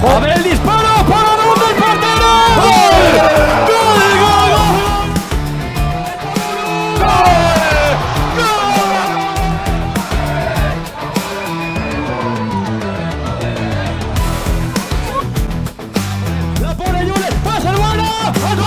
A ver el disparo. ¿Para dónde el portero? ¡Gol! ¡Gol! ¡Gol! La pone Julen. ¡Pasa el bueno! ¡Gol!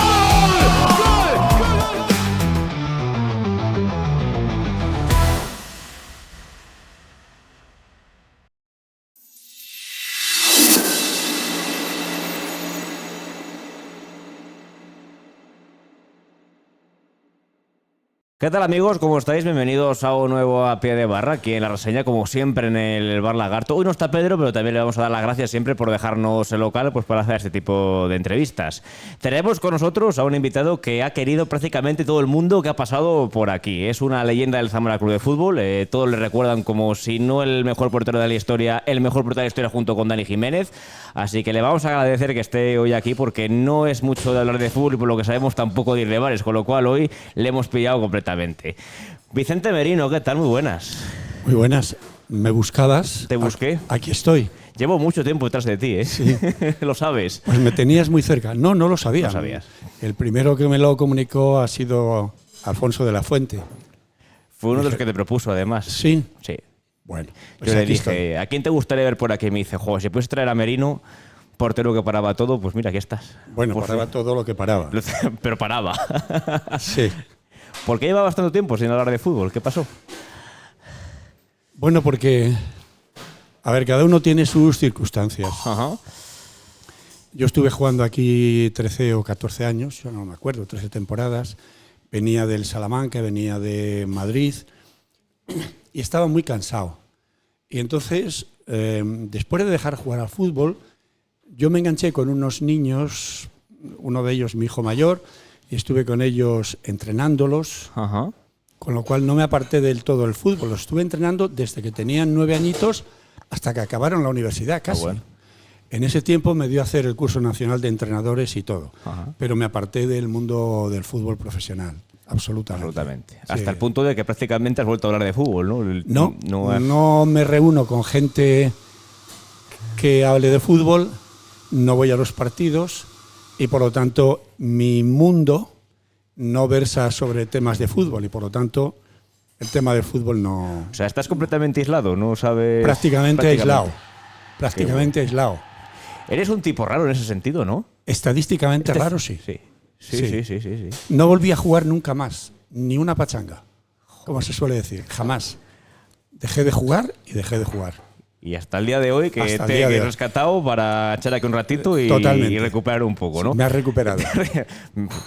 ¿Qué tal, amigos? ¿Cómo estáis? Bienvenidos a un nuevo A Pie de Barra, aquí en la reseña, como siempre en el Bar Lagarto. Hoy no está Pedro, pero también le vamos a dar las gracias siempre por dejarnos el local pues, para hacer este tipo de entrevistas. Tenemos con nosotros a un invitado que ha querido prácticamente todo el mundo que ha pasado por aquí. Es una leyenda del Zamora Club de Fútbol. Todos le recuerdan como, si no el mejor portero de la historia, el mejor portero de la historia junto con Dani Jiménez. Así que le vamos a agradecer que esté hoy aquí, porque no es mucho de hablar de fútbol y por lo que sabemos tampoco de ir de bares, con lo cual hoy le hemos pillado completamente. Vicente Merino, ¿qué tal? Muy buenas. Muy buenas. ¿Me buscabas? Te busqué. Aquí estoy. Llevo mucho tiempo detrás de ti, ¿eh? Sí. Lo sabes. Pues me tenías muy cerca. No lo sabía. No sabías. El primero que me lo comunicó ha sido Alfonso de la Fuente. Fue uno de los que te propuso, además. Sí. Sí. Bueno, pues Yo le aquí dije, ¿a quién te gustaría ver por aquí? Y me dice, jo, si puedes traer a Merino, portero que paraba todo, pues mira, aquí estás. Bueno, Pues paraba todo lo que paraba. Pero paraba. Sí. ¿Por qué llevabas tanto tiempo sin hablar de fútbol? ¿Qué pasó? Bueno, porque, a ver, cada uno tiene sus circunstancias. Ajá. Yo estuve jugando aquí 13 o 14 años, yo no me acuerdo, 13 temporadas. Venía del Salamanca, venía de Madrid y estaba muy cansado. Y entonces, después de dejar jugar al fútbol, yo me enganché con unos niños, uno de ellos mi hijo mayor, y estuve con ellos entrenándolos, Ajá. con lo cual no me aparté del todo del fútbol. Los estuve entrenando desde que tenían 9 añitos hasta que acabaron la universidad, casi. Bueno. En ese tiempo me dio a hacer el curso nacional de entrenadores y todo, Ajá. pero me aparté del mundo del fútbol profesional, absolutamente. Absolutamente. Sí. Hasta el punto de que prácticamente has vuelto a hablar de fútbol, ¿no? No me reúno con gente que hable de fútbol, no voy a los partidos y por lo tanto mi mundo no versa sobre temas de fútbol y por lo tanto el tema del fútbol no... O sea, estás completamente aislado, ¿no sabes...? Prácticamente aislado. Prácticamente aislado. Eres un tipo raro en ese sentido, ¿no? Estadísticamente raro, sí. Sí. No volví a jugar nunca más, ni una pachanga, como se suele decir, jamás. Dejé de jugar y dejé de jugar. Y hasta el día de hoy que Hasta el te día de he hoy. rescatado para echar aquí un ratito y recuperar un poco, ¿no? Me has recuperado.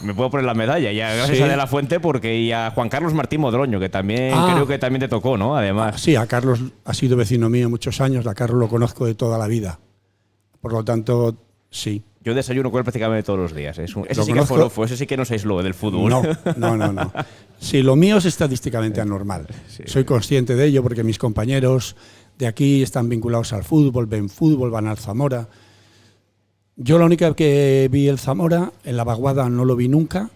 Me puedo poner la medalla, ya gracias Sí. a De la Fuente, porque y a Juan Carlos Martín Modroño, que también creo que también te tocó, ¿no? Además. Sí, a Carlos ha sido vecino mío muchos años, a Carlos lo conozco de toda la vida. Por lo tanto, sí. Yo desayuno con él prácticamente todos los días. Ese sí que conozco. fue lofo, ese sí que no se aisló del fútbol. No. Sí, lo mío es estadísticamente anormal. Sí. Soy consciente de ello porque mis compañeros de aquí están vinculados al fútbol, ven fútbol, van al Zamora. Yo la única vez que vi el Zamora, en la vaguada no lo vi nunca,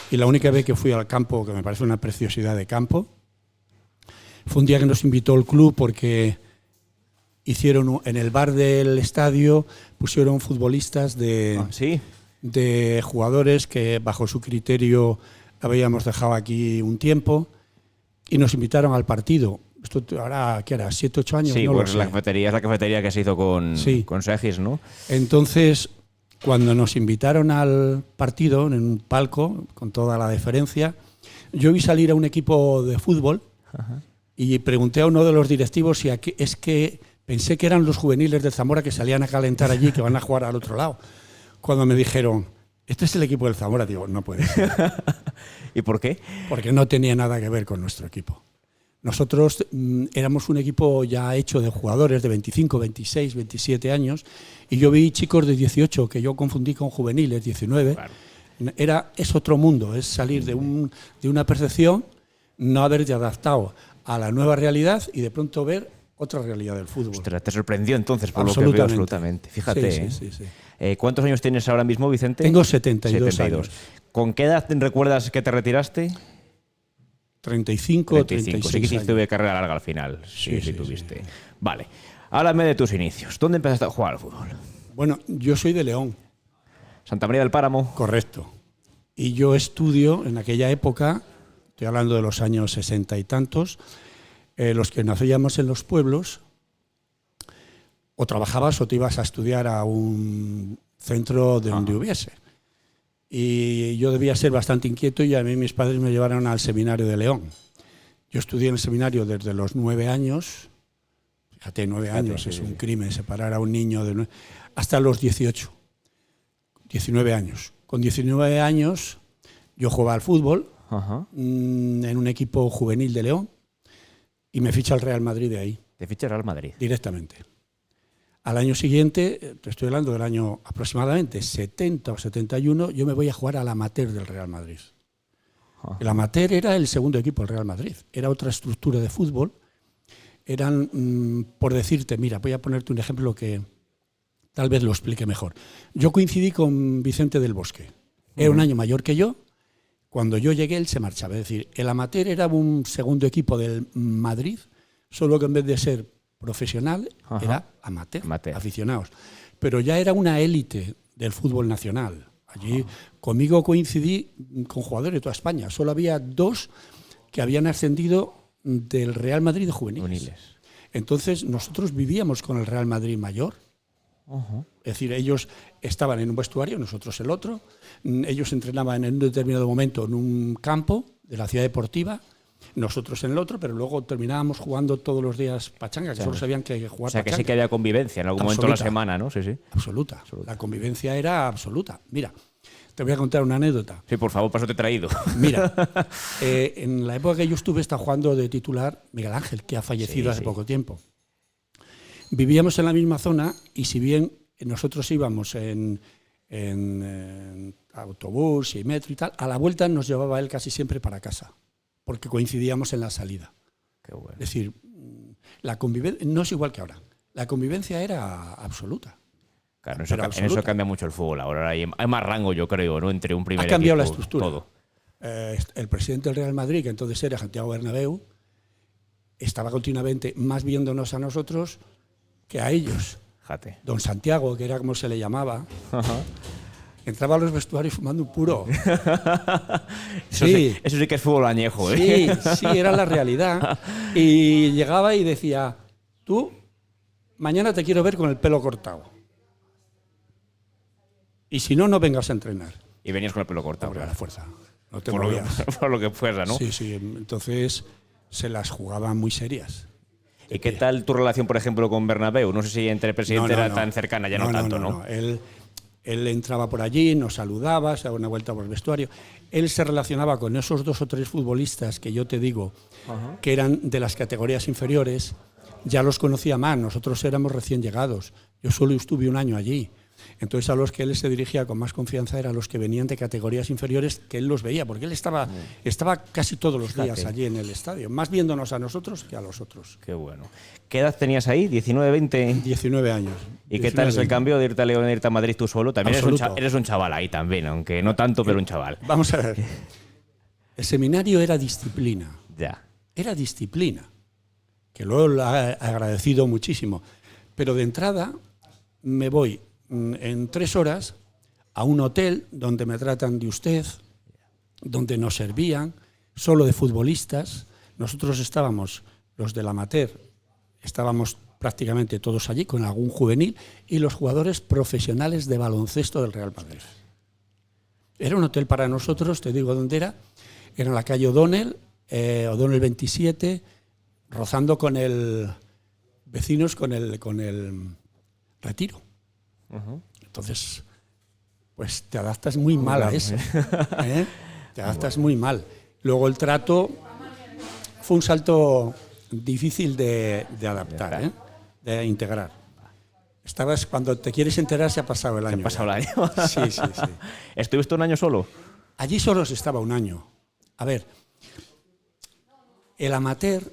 y la única vez que fui al campo, que me parece una preciosidad de campo, fue un día que nos invitó el club porque hicieron en el bar del estadio, pusieron futbolistas ¿Sí? de jugadores que bajo su criterio habíamos dejado aquí un tiempo y nos invitaron al partido. Esto ahora, ¿qué era? ¿7, 8 años? Sí, no pues lo sé. la cafetería es la cafetería que se hizo con Segis, ¿no? Entonces, cuando nos invitaron al partido, en un palco, con toda la deferencia, yo vi salir a un equipo de fútbol. Ajá. Y pregunté a uno de los directivos si es que pensé que eran los juveniles del Zamora que salían a calentar allí, que van a jugar al otro lado. Cuando me dijeron, este es el equipo del Zamora, digo, no puede ser. ¿Y por qué? Porque no tenía nada que ver con nuestro equipo. Nosotros éramos un equipo ya hecho de jugadores de 25, 26, 27 años y yo vi chicos de 18 que yo confundí con juveniles, 19. Claro. Es otro mundo, es salir de una percepción, no haberte adaptado a la nueva realidad y de pronto ver otra realidad del fútbol. Ostras, te sorprendió entonces por lo que veo absolutamente. Fíjate. Sí. ¿Cuántos años tienes ahora mismo, Vicente? Tengo 72 años. ¿Con qué edad recuerdas que te retiraste? 35 o 36 Sí que hiciste de carrera larga al final. Sí, tuviste. Sí. Vale. Háblame de tus inicios. ¿Dónde empezaste a jugar al fútbol? Bueno, yo soy de León. Santa María del Páramo. Correcto. Y yo estudio en aquella época, estoy hablando de los años 60 y tantos, los que nacíamos en los pueblos, o trabajabas o te ibas a estudiar a un centro de donde hubiese. Y yo debía ser bastante inquieto y a mí mis padres me llevaron al seminario de León. Yo estudié en el seminario desde los 9 años, fíjate, 9 años, sí, es un crimen separar a un niño de 9, hasta los 18, 19 años. Con 19 años yo jugaba al fútbol en un equipo juvenil de León y me ficha el Real Madrid de ahí. ¿Te ficha el Real Madrid? Directamente. Al año siguiente, te estoy hablando del año aproximadamente 70 o 71, yo me voy a jugar al amateur del Real Madrid. El amateur era el segundo equipo del Real Madrid, era otra estructura de fútbol. Eran, por decirte, mira, voy a ponerte un ejemplo que tal vez lo explique mejor. Yo coincidí con Vicente del Bosque, era un año mayor que yo. Cuando yo llegué, él se marchaba. Es decir, el amateur era un segundo equipo del Madrid, solo que en vez de ser profesional, era amateur, aficionados. Pero ya era una élite del fútbol nacional. Allí conmigo coincidí con jugadores de toda España. Solo había 2 que habían ascendido del Real Madrid de juveniles. Entonces nosotros vivíamos con el Real Madrid mayor. Es decir, ellos estaban en un vestuario, nosotros el otro. Ellos entrenaban en un determinado momento en un campo de la ciudad deportiva, nosotros en el otro, pero luego terminábamos jugando todos los días pachanga, que solo sabían que jugar pachanga. O sea, que sí que había convivencia en algún momento de la semana, ¿no? Sí, sí. Absoluta. La convivencia era absoluta. Mira, te voy a contar una anécdota. Sí, por favor, por eso te he traído. Mira, en la época que yo estuve, estaba jugando de titular Miguel Ángel, que ha fallecido hace poco tiempo. Vivíamos en la misma zona y si bien nosotros íbamos en autobús y metro y tal, a la vuelta nos llevaba él casi siempre para casa, porque coincidíamos en la salida. Qué bueno. Es decir, la convivencia no es igual que ahora. La convivencia era absoluta. Claro, en eso cambia mucho el fútbol. Ahora hay más rango, yo creo, ¿no? Entre un primer equipo. Ha cambiado la estructura. Todo. El presidente del Real Madrid, que entonces era Santiago Bernabéu, estaba continuamente más viéndonos a nosotros que a ellos. Jate. Don Santiago, que era como se le llamaba, entraba a los vestuarios fumando un puro. Eso sí que es fútbol añejo, ¿eh? Sí, era la realidad. Y llegaba y decía, tú, mañana te quiero ver con el pelo cortado. Y si no, no vengas a entrenar. Y venías con el pelo cortado. Por la fuerza. No te por lo que fuera, ¿no? Sí. Entonces se las jugaban muy serias. ¿Y qué tal tu relación, por ejemplo, con Bernabéu? No sé si entre el presidente era tan cercana, ya no tanto, ¿no? Él entraba por allí, nos saludaba, se daba una vuelta por el vestuario. Él se relacionaba con esos 2 o 3 futbolistas que yo te digo, que eran de las categorías inferiores. Ya los conocía más, nosotros éramos recién llegados. Yo solo estuve un año allí. Entonces a los que él se dirigía con más confianza eran los que venían de categorías inferiores, que él los veía, porque él estaba casi todos los días allí en el estadio, más viéndonos a nosotros que a los otros. Qué bueno. ¿Qué edad tenías ahí? ¿19, 20? 19 años. ¿Y qué tal es el cambio de irte a León e irte a Madrid tú solo? También eres un chaval ahí también, aunque no tanto, pero un chaval. Vamos a ver. El seminario era disciplina. Ya. Era disciplina, que luego lo he agradecido muchísimo. Pero de entrada me voy en 3 horas a un hotel donde me tratan de usted, donde nos servían, solo de futbolistas. Nosotros estábamos, los del amateur, estábamos prácticamente todos allí, con algún juvenil, y los jugadores profesionales de baloncesto del Real Madrid. Era un hotel para nosotros, te digo dónde era en la calle O'Donnell, O'Donnell 27, rozando con vecinos con el Retiro. Entonces, pues te adaptas muy mal a eso. Te adaptas muy mal. Luego el trato fue un salto difícil de adaptar, de integrar. Cuando te quieres enterar se ha pasado el año. Se ha pasado el año. Sí. ¿Estuviste un año solo? Allí solo se estaba un año. A ver, el amateur,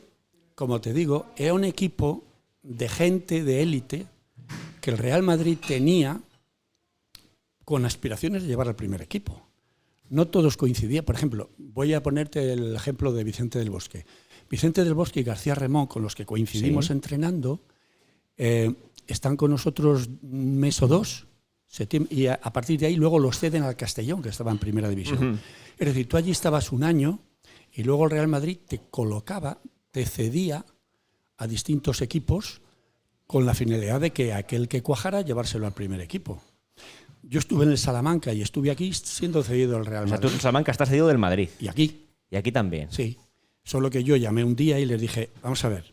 como te digo, era un equipo de gente de élite que el Real Madrid tenía con aspiraciones de llevar al primer equipo. No todos coincidían. Por ejemplo, voy a ponerte el ejemplo de Vicente del Bosque. Vicente del Bosque y García Remón, con los que coincidimos entrenando, están con nosotros un mes o dos, y a partir de ahí luego los ceden al Castellón, que estaba en primera división. Es decir, tú allí estabas un año y luego el Real Madrid te colocaba, te cedía a distintos equipos con la finalidad de que aquel que cuajara llevárselo al primer equipo. Yo estuve en el Salamanca y estuve aquí siendo cedido al Real Madrid. O sea, tú en Salamanca estás cedido del Madrid. Y aquí. Y aquí también. Sí. Solo que yo llamé un día y les dije, vamos a ver,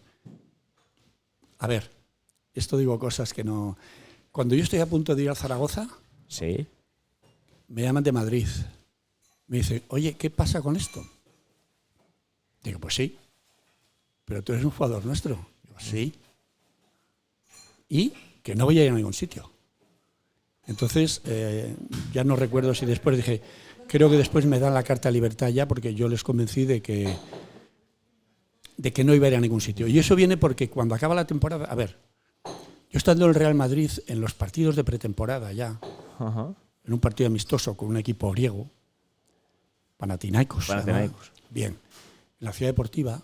esto digo cosas que no... Cuando yo estoy a punto de ir a Zaragoza, sí, me llaman de Madrid. Me dicen, oye, ¿qué pasa con esto? Digo, pues sí, pero tú eres un jugador nuestro. Digo, sí. Y que no voy a ir a ningún sitio. Entonces, ya no recuerdo si después dije, creo que después me dan la carta de libertad ya, porque yo les convencí de que no iba a ir a ningún sitio. Y eso viene porque cuando acaba la temporada, yo estando en el Real Madrid, en los partidos de pretemporada ya, en un partido amistoso con un equipo griego, Panathinaikos. Bien, en la ciudad deportiva,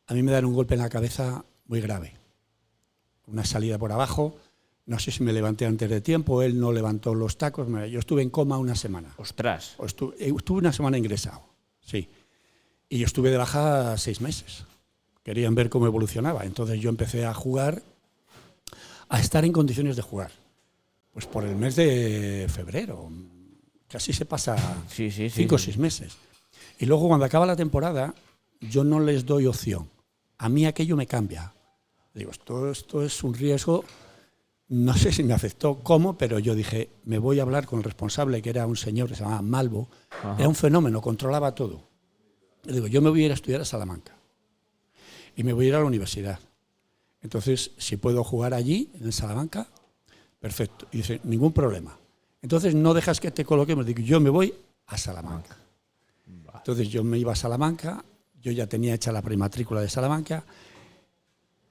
a mí me dan un golpe en la cabeza muy grave. Una salida por abajo, no sé si me levanté antes de tiempo, él no levantó los tacos, yo estuve en coma una semana. ¡Ostras! Estuve una semana ingresado, sí. Y yo estuve de baja 6 meses. Querían ver cómo evolucionaba. Entonces yo empecé a jugar, a estar en condiciones de jugar. Pues por el mes de febrero. Casi se pasa 5 o 6 meses. Y luego cuando acaba la temporada, yo no les doy opción. A mí aquello me cambia. Digo, esto es un riesgo. No sé si me afectó cómo, pero yo dije, me voy a hablar con el responsable, que era un señor que se llamaba Malvo. Era un fenómeno, controlaba todo. Le digo, yo me voy a ir a estudiar a Salamanca y me voy a ir a la universidad. Entonces, si puedo jugar allí, en Salamanca, perfecto. Y dice, ningún problema. Entonces, no dejas que te coloquemos. Digo, yo me voy a Salamanca. Entonces, yo me iba a Salamanca, yo ya tenía hecha la prematrícula de Salamanca,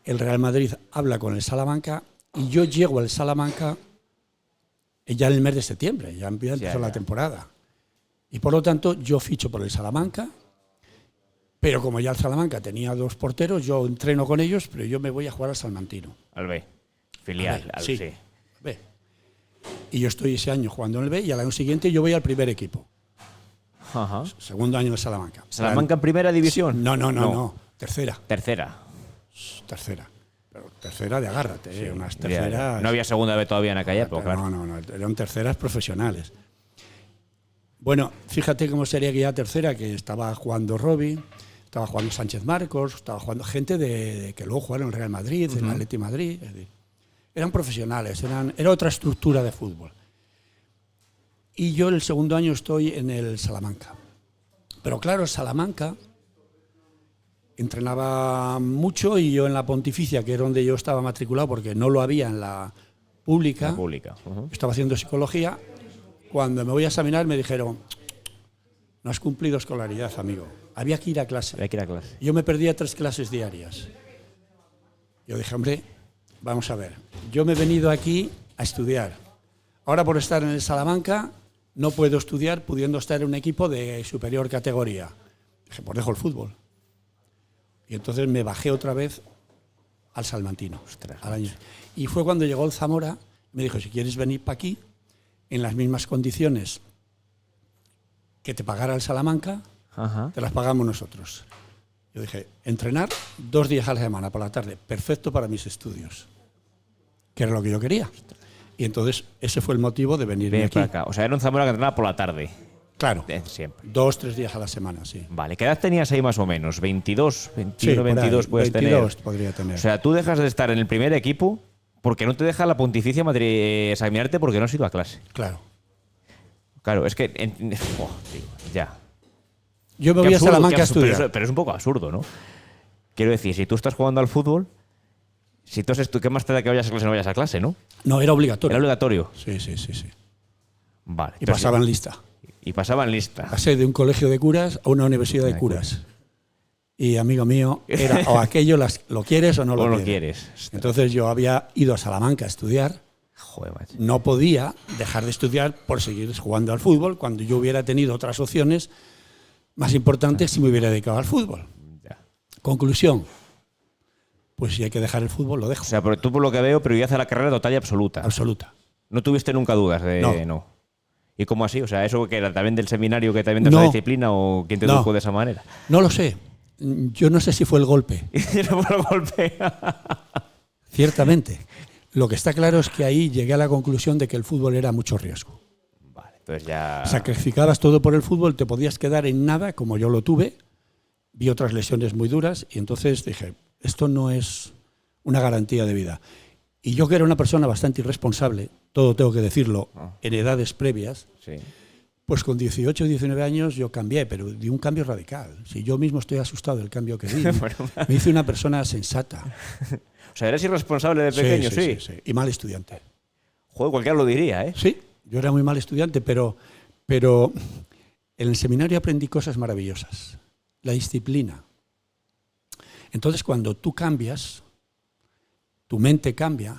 el Real Madrid habla con el Salamanca y yo llego al Salamanca ya en el mes de septiembre, ya empezó la temporada. Y por lo tanto, yo ficho por el Salamanca. Pero como ya el Salamanca tenía 2 porteros, yo entreno con ellos, pero yo me voy a jugar al Salmantino. Al B, filial. Al B, sí. B. Y yo estoy ese año jugando en el B y al año siguiente yo voy al primer equipo. Segundo año de Salamanca. ¿Salamanca en primera división? No. Tercera. Tercera. Pero tercera de agárrate, unas terceras... No había segunda B todavía en aquella época, claro. No, eran terceras profesionales. Bueno, fíjate cómo sería aquella tercera, que estaba jugando Robbie, estaba jugando Sánchez Marcos, estaba jugando gente que luego jugaron en el Real Madrid, en el Atleti Madrid. Es decir, eran profesionales, era otra estructura de fútbol. Y yo el segundo año estoy en el Salamanca. Pero claro, el Salamanca entrenaba mucho y yo en la Pontificia, que era donde yo estaba matriculado, porque no lo había en la pública. Estaba haciendo psicología. Cuando me voy a examinar me dijeron, no has cumplido escolaridad, amigo. Había que ir a clase. Yo me perdía 3 clases diarias. Yo dije, hombre, vamos a ver. Yo me he venido aquí a estudiar. Ahora por estar en el Salamanca no puedo estudiar pudiendo estar en un equipo de superior categoría. Dije, pues dejo el fútbol. Y entonces me bajé otra vez al Salmantino. Al año. Y fue cuando llegó el Zamora, me dijo, si quieres venir para aquí, en las mismas condiciones que te pagara el Salamanca, te las pagamos nosotros. Yo dije, entrenar 2 días a la semana por la tarde, perfecto para mis estudios, que era lo que yo quería. Y entonces ese fue el motivo de venirme aquí. Acá. O sea, era un Zamora que entrenaba por la tarde. Claro, siempre. 2, 3 días a la semana, sí. Vale, ¿qué edad tenías ahí más o menos? ¿22, 21, sí, 22 puedes 22 tener? podría tener. O sea, tú dejas de estar en el primer equipo porque no te deja la Pontificia examinarte porque no has ido a clase. Claro, es que... ya. Yo me voy a Salamanca a estudiar. Pero es un poco absurdo, ¿no? Quiero decir, si tú estás jugando al fútbol, si tú ¿qué más te da que vayas a clase o no vayas a clase, no? No, era obligatorio. ¿Era obligatorio? Sí. Vale. Y pasaban lista. Pasé de un colegio de curas a una universidad de curas. Y amigo mío, era o aquello lo quieres o no lo quieres. Entonces yo había ido a Salamanca a estudiar. Joder, macho. No podía dejar de estudiar por seguir jugando al fútbol cuando yo hubiera tenido otras opciones más importantes si me hubiera dedicado al fútbol. Ya. Conclusión. pues si hay que dejar el fútbol, lo dejo. O sea, pero tú por lo que veo, prioridad a la carrera total y absoluta. Absoluta. No tuviste nunca dudas de no. ¿Y cómo así? O sea, ¿eso que era también del seminario que también de No. esa disciplina o quién te educó de esa manera? No lo sé. Yo no sé si fue el golpe. No por el golpe. Ciertamente. Lo que está claro es que ahí llegué a la conclusión de que el fútbol era mucho riesgo. Vale, entonces ya... Sacrificabas todo por el fútbol, te podías quedar en nada, como yo lo tuve. Vi otras lesiones muy duras y entonces dije, esto no es una garantía de vida. Y yo, que era una persona bastante irresponsable, todo tengo que decirlo, en edades previas, Sí. pues con 18 o 19 años yo cambié, pero di un cambio radical. Si yo mismo estoy asustado del cambio que di, me hice una persona sensata. O sea, eres irresponsable de pequeño, sí. Sí. Y mal estudiante. Joder, cualquiera lo diría, ¿eh? Sí, yo era muy mal estudiante, pero en el seminario aprendí cosas maravillosas. La disciplina. Entonces, cuando tú cambias, tu mente cambia,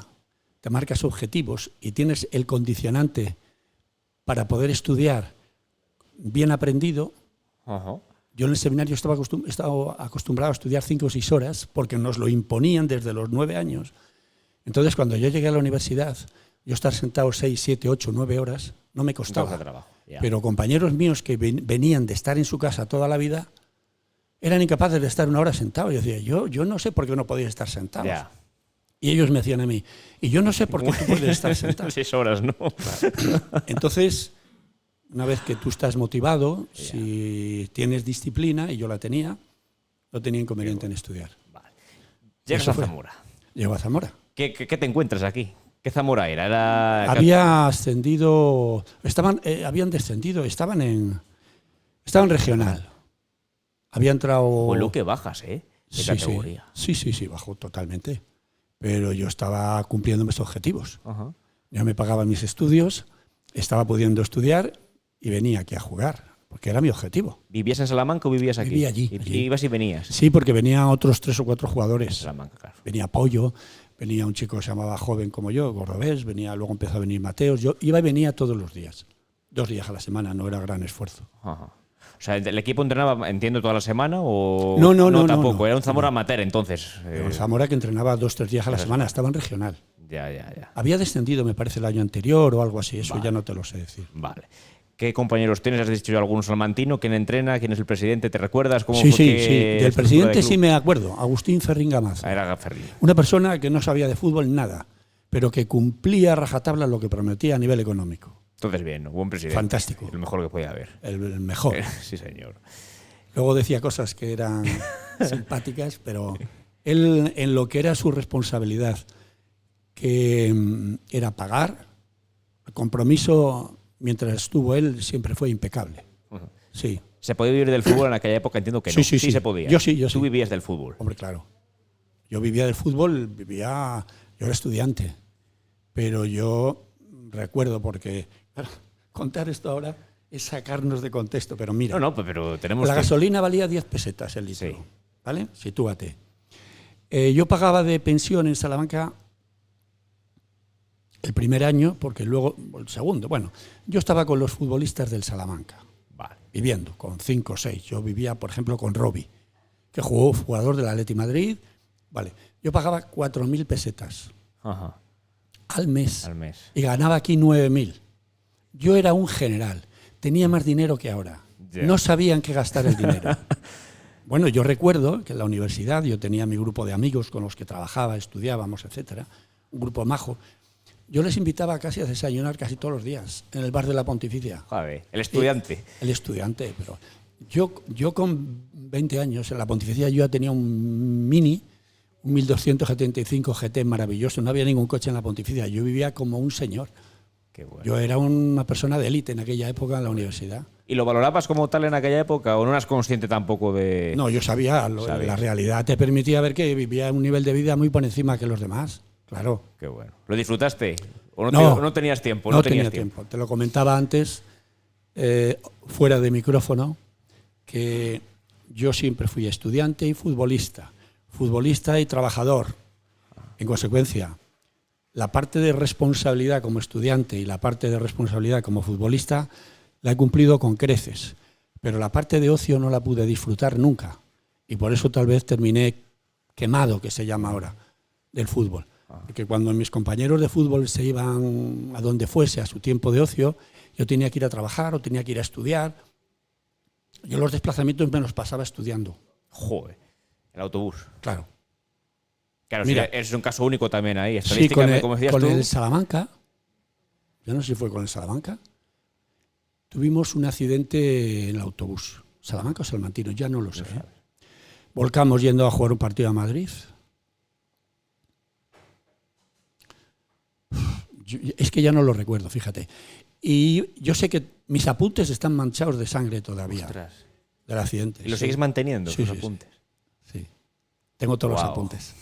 te marcas objetivos y tienes el condicionante para poder estudiar bien aprendido. Ajá. Yo en el seminario estaba acostumbrado a estudiar 5 o 6 horas porque nos lo imponían desde los 9 años. Entonces, cuando yo llegué a la universidad, yo estar sentado 6, 7, 8, 9 horas no me costaba. Trabajo, ya. Pero compañeros míos que venían de estar en su casa toda la vida eran incapaces de estar 1 hora sentados. Yo decía, yo no sé por qué no podéis estar sentados. Ya. Y ellos me decían a mí, y yo no sé por qué tú puedes estar sentado. 6 horas, ¿no? Entonces, una vez que tú estás motivado, si tienes disciplina, y yo la tenía, no tenía inconveniente en estudiar. Vale. Llegas a Zamora. Llego a Zamora. ¿Qué te encuentras aquí? ¿Qué Zamora era? Había ascendido, habían descendido, estaban en regional. Había entrado... Pues lo que bajas, ¿eh? De categoría. Sí, bajó totalmente. Pero yo estaba cumpliendo mis objetivos. Ajá. Ya me pagaban mis estudios, estaba pudiendo estudiar y venía aquí a jugar, porque era mi objetivo. ¿Vivías en Salamanca o vivías aquí? Vivía allí. Ibas y venías. Sí, porque venían otros 3 o 4 En jugadores. Salamanca, claro. Venía Pollo, venía un chico que se llamaba Joven como yo, Gordobés, luego empezó a venir Mateos. Yo iba y venía todos los días. 2 días a la semana, no era gran esfuerzo. Ajá. O sea, ¿el equipo entrenaba, entiendo, toda la semana o...? No, tampoco. no. Era un Zamora amateur, entonces. Pero Zamora, que entrenaba 2 o 3 días a la semana, estaba en regional. Ya. Había descendido, me parece, el año anterior o algo así, eso Vale. ya no te lo sé decir. Vale. ¿Qué compañeros tienes? ¿Has dicho algún salmantino? ¿Quién entrena? ¿Quién es el presidente? ¿Te recuerdas cómo Sí, fue sí. que Del estructura de presidente club? sí me acuerdo, Agustín Ferrín Gamaza. Era Ferri. Una persona que no sabía de fútbol nada, pero que cumplía a rajatabla lo que prometía a nivel económico. Entonces, bien, buen presidente. Fantástico. El mejor que podía haber. El mejor. Sí, señor. Luego decía cosas que eran simpáticas, pero él, en lo que era su responsabilidad, que era pagar, el compromiso, mientras estuvo él, siempre fue impecable. Sí. ¿Se podía vivir del fútbol en aquella época? Entiendo que no. Sí. Se podía. Yo sí. Tú vivías del fútbol. Hombre, claro. Yo vivía del fútbol, yo era estudiante, pero yo recuerdo, porque claro, contar esto ahora es sacarnos de contexto, pero mira. No, pero tenemos... La gasolina valía 10 pesetas el litro, Sí. ¿vale? Sitúate. Yo pagaba de pensión en Salamanca el primer año, porque luego, el segundo, bueno, yo estaba con los futbolistas del Salamanca, Vale. viviendo con 5 o 6. Yo vivía, por ejemplo, con Robi, que jugó jugador del Atleti Madrid. Vale, yo pagaba 4.000 pesetas Ajá. al mes Al mes. y ganaba aquí 9.000. Yo era un general, tenía más dinero que ahora. Ya. No sabían qué gastar el dinero. Bueno, yo recuerdo que en la universidad yo tenía mi grupo de amigos con los que trabajaba, estudiábamos, etcétera, un grupo majo. Yo les invitaba casi a desayunar casi todos los días en el bar de la Pontificia. Joder, el estudiante. El estudiante, pero yo con 20 años en la Pontificia yo ya tenía un Mini, un 1275 GT maravilloso, no había ningún coche en la Pontificia, yo vivía como un señor. Qué bueno. Yo era una persona de élite en aquella época en la universidad. ¿Y lo valorabas como tal en aquella época o no eras consciente tampoco de...? No, yo sabía, la realidad te permitía ver que vivía un nivel de vida muy por encima que los demás, claro. Qué bueno. ¿Lo disfrutaste? ¿O No tenías tiempo? No tenías tenía tiempo. Te lo comentaba antes, fuera de micrófono, que yo siempre fui estudiante y futbolista y trabajador. En consecuencia, la parte de responsabilidad como estudiante y la parte de responsabilidad como futbolista la he cumplido con creces, pero la parte de ocio no la pude disfrutar nunca y por eso tal vez terminé quemado, que se llama ahora, del fútbol. Porque cuando mis compañeros de fútbol se iban a donde fuese, a su tiempo de ocio, yo tenía que ir a trabajar o tenía que ir a estudiar. Yo los desplazamientos me los pasaba estudiando. Joder, el autobús. Claro. Claro, Mira, sí, es un caso único también ahí. Sí, Estadísticamente, como decías con tú. el Salamanca, yo no sé si fue con el Salamanca, tuvimos un accidente en el autobús. ¿Salamanca o Salmantino? Ya no lo sé. Volcamos yendo a jugar un partido a Madrid. Es que ya no lo recuerdo, fíjate. Y yo sé que mis apuntes están manchados de sangre todavía. Ostras. Del accidente. ¿Y lo sigues manteniendo, Sí, tus sí, apuntes? Sí. Tengo todos los Guau. apuntes.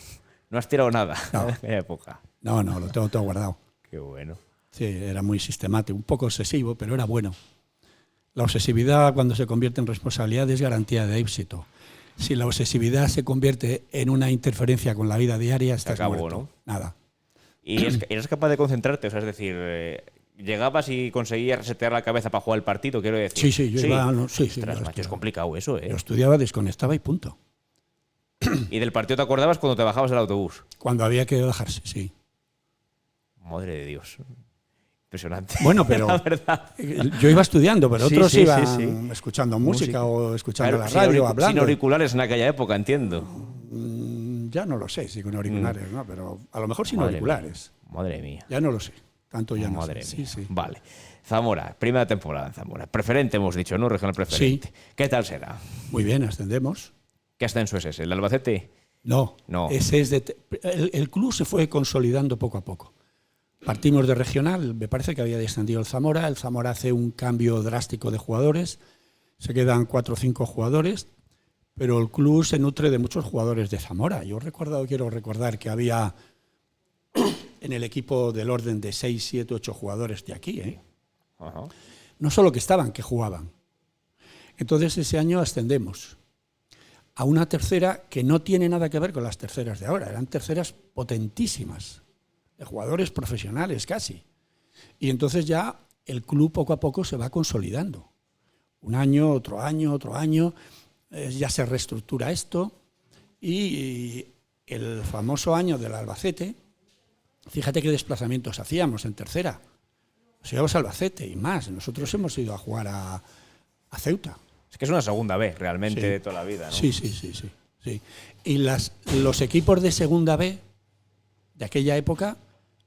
No has tirado nada No. en aquella época. No, lo tengo todo guardado. Qué bueno. Sí, era muy sistemático, un poco obsesivo, pero era bueno. La obsesividad, cuando se convierte en responsabilidad, es garantía de éxito. Si la obsesividad se convierte en una interferencia con la vida diaria, estás acabó, muerto. ¿no? Nada. ¿Y eres capaz de concentrarte? O sea, es decir, ¿llegabas y conseguías resetear la cabeza para jugar el partido? Quiero decir. Sí, yo iba... No, sí, Ostras, yo macho, es estudiaba. complicado eso, ¿eh? Yo estudiaba, desconectaba y punto. ¿Y del partido te acordabas cuando te bajabas del autobús? Cuando había que bajarse, sí. Madre de Dios. Impresionante. Bueno, pero La verdad. yo iba estudiando, pero Sí, otros sí, iban sí, sí. escuchando música o escuchando Claro, la sin radio, hablando. sin auriculares en aquella época, entiendo. Ya no lo sé si con auriculares, ¿no? Pero a lo mejor sin Madre auriculares. mía. Madre mía. Ya no lo sé. Tanto ya Madre no sé. mía. Sí, sí. Vale. Zamora, primera temporada en Zamora. Preferente hemos dicho, ¿no? Regional preferente. Sí. ¿Qué tal será? Muy bien, ascendemos. ¿Qué ascenso es ese? ¿El de Albacete? No, No. ese es el club se fue consolidando poco a poco. Partimos de regional, me parece que había descendido el Zamora hace un cambio drástico de jugadores, se quedan 4 o 5 jugadores, pero el club se nutre de muchos jugadores de Zamora. Quiero recordar que había en el equipo del orden de 6, 7, 8 jugadores de aquí, ¿eh? Ajá. No solo que estaban, que jugaban. Entonces ese año ascendemos a una tercera que no tiene nada que ver con las terceras de ahora, eran terceras potentísimas, de jugadores profesionales casi. Y entonces ya el club poco a poco se va consolidando. Un año, otro año, ya se reestructura esto y el famoso año del Albacete, fíjate qué desplazamientos hacíamos en tercera. Nos íbamos a Albacete y más, nosotros hemos ido a jugar a Ceuta. Es que es una segunda B realmente Sí. de toda la vida, ¿no? Sí. Y los equipos de segunda B de aquella época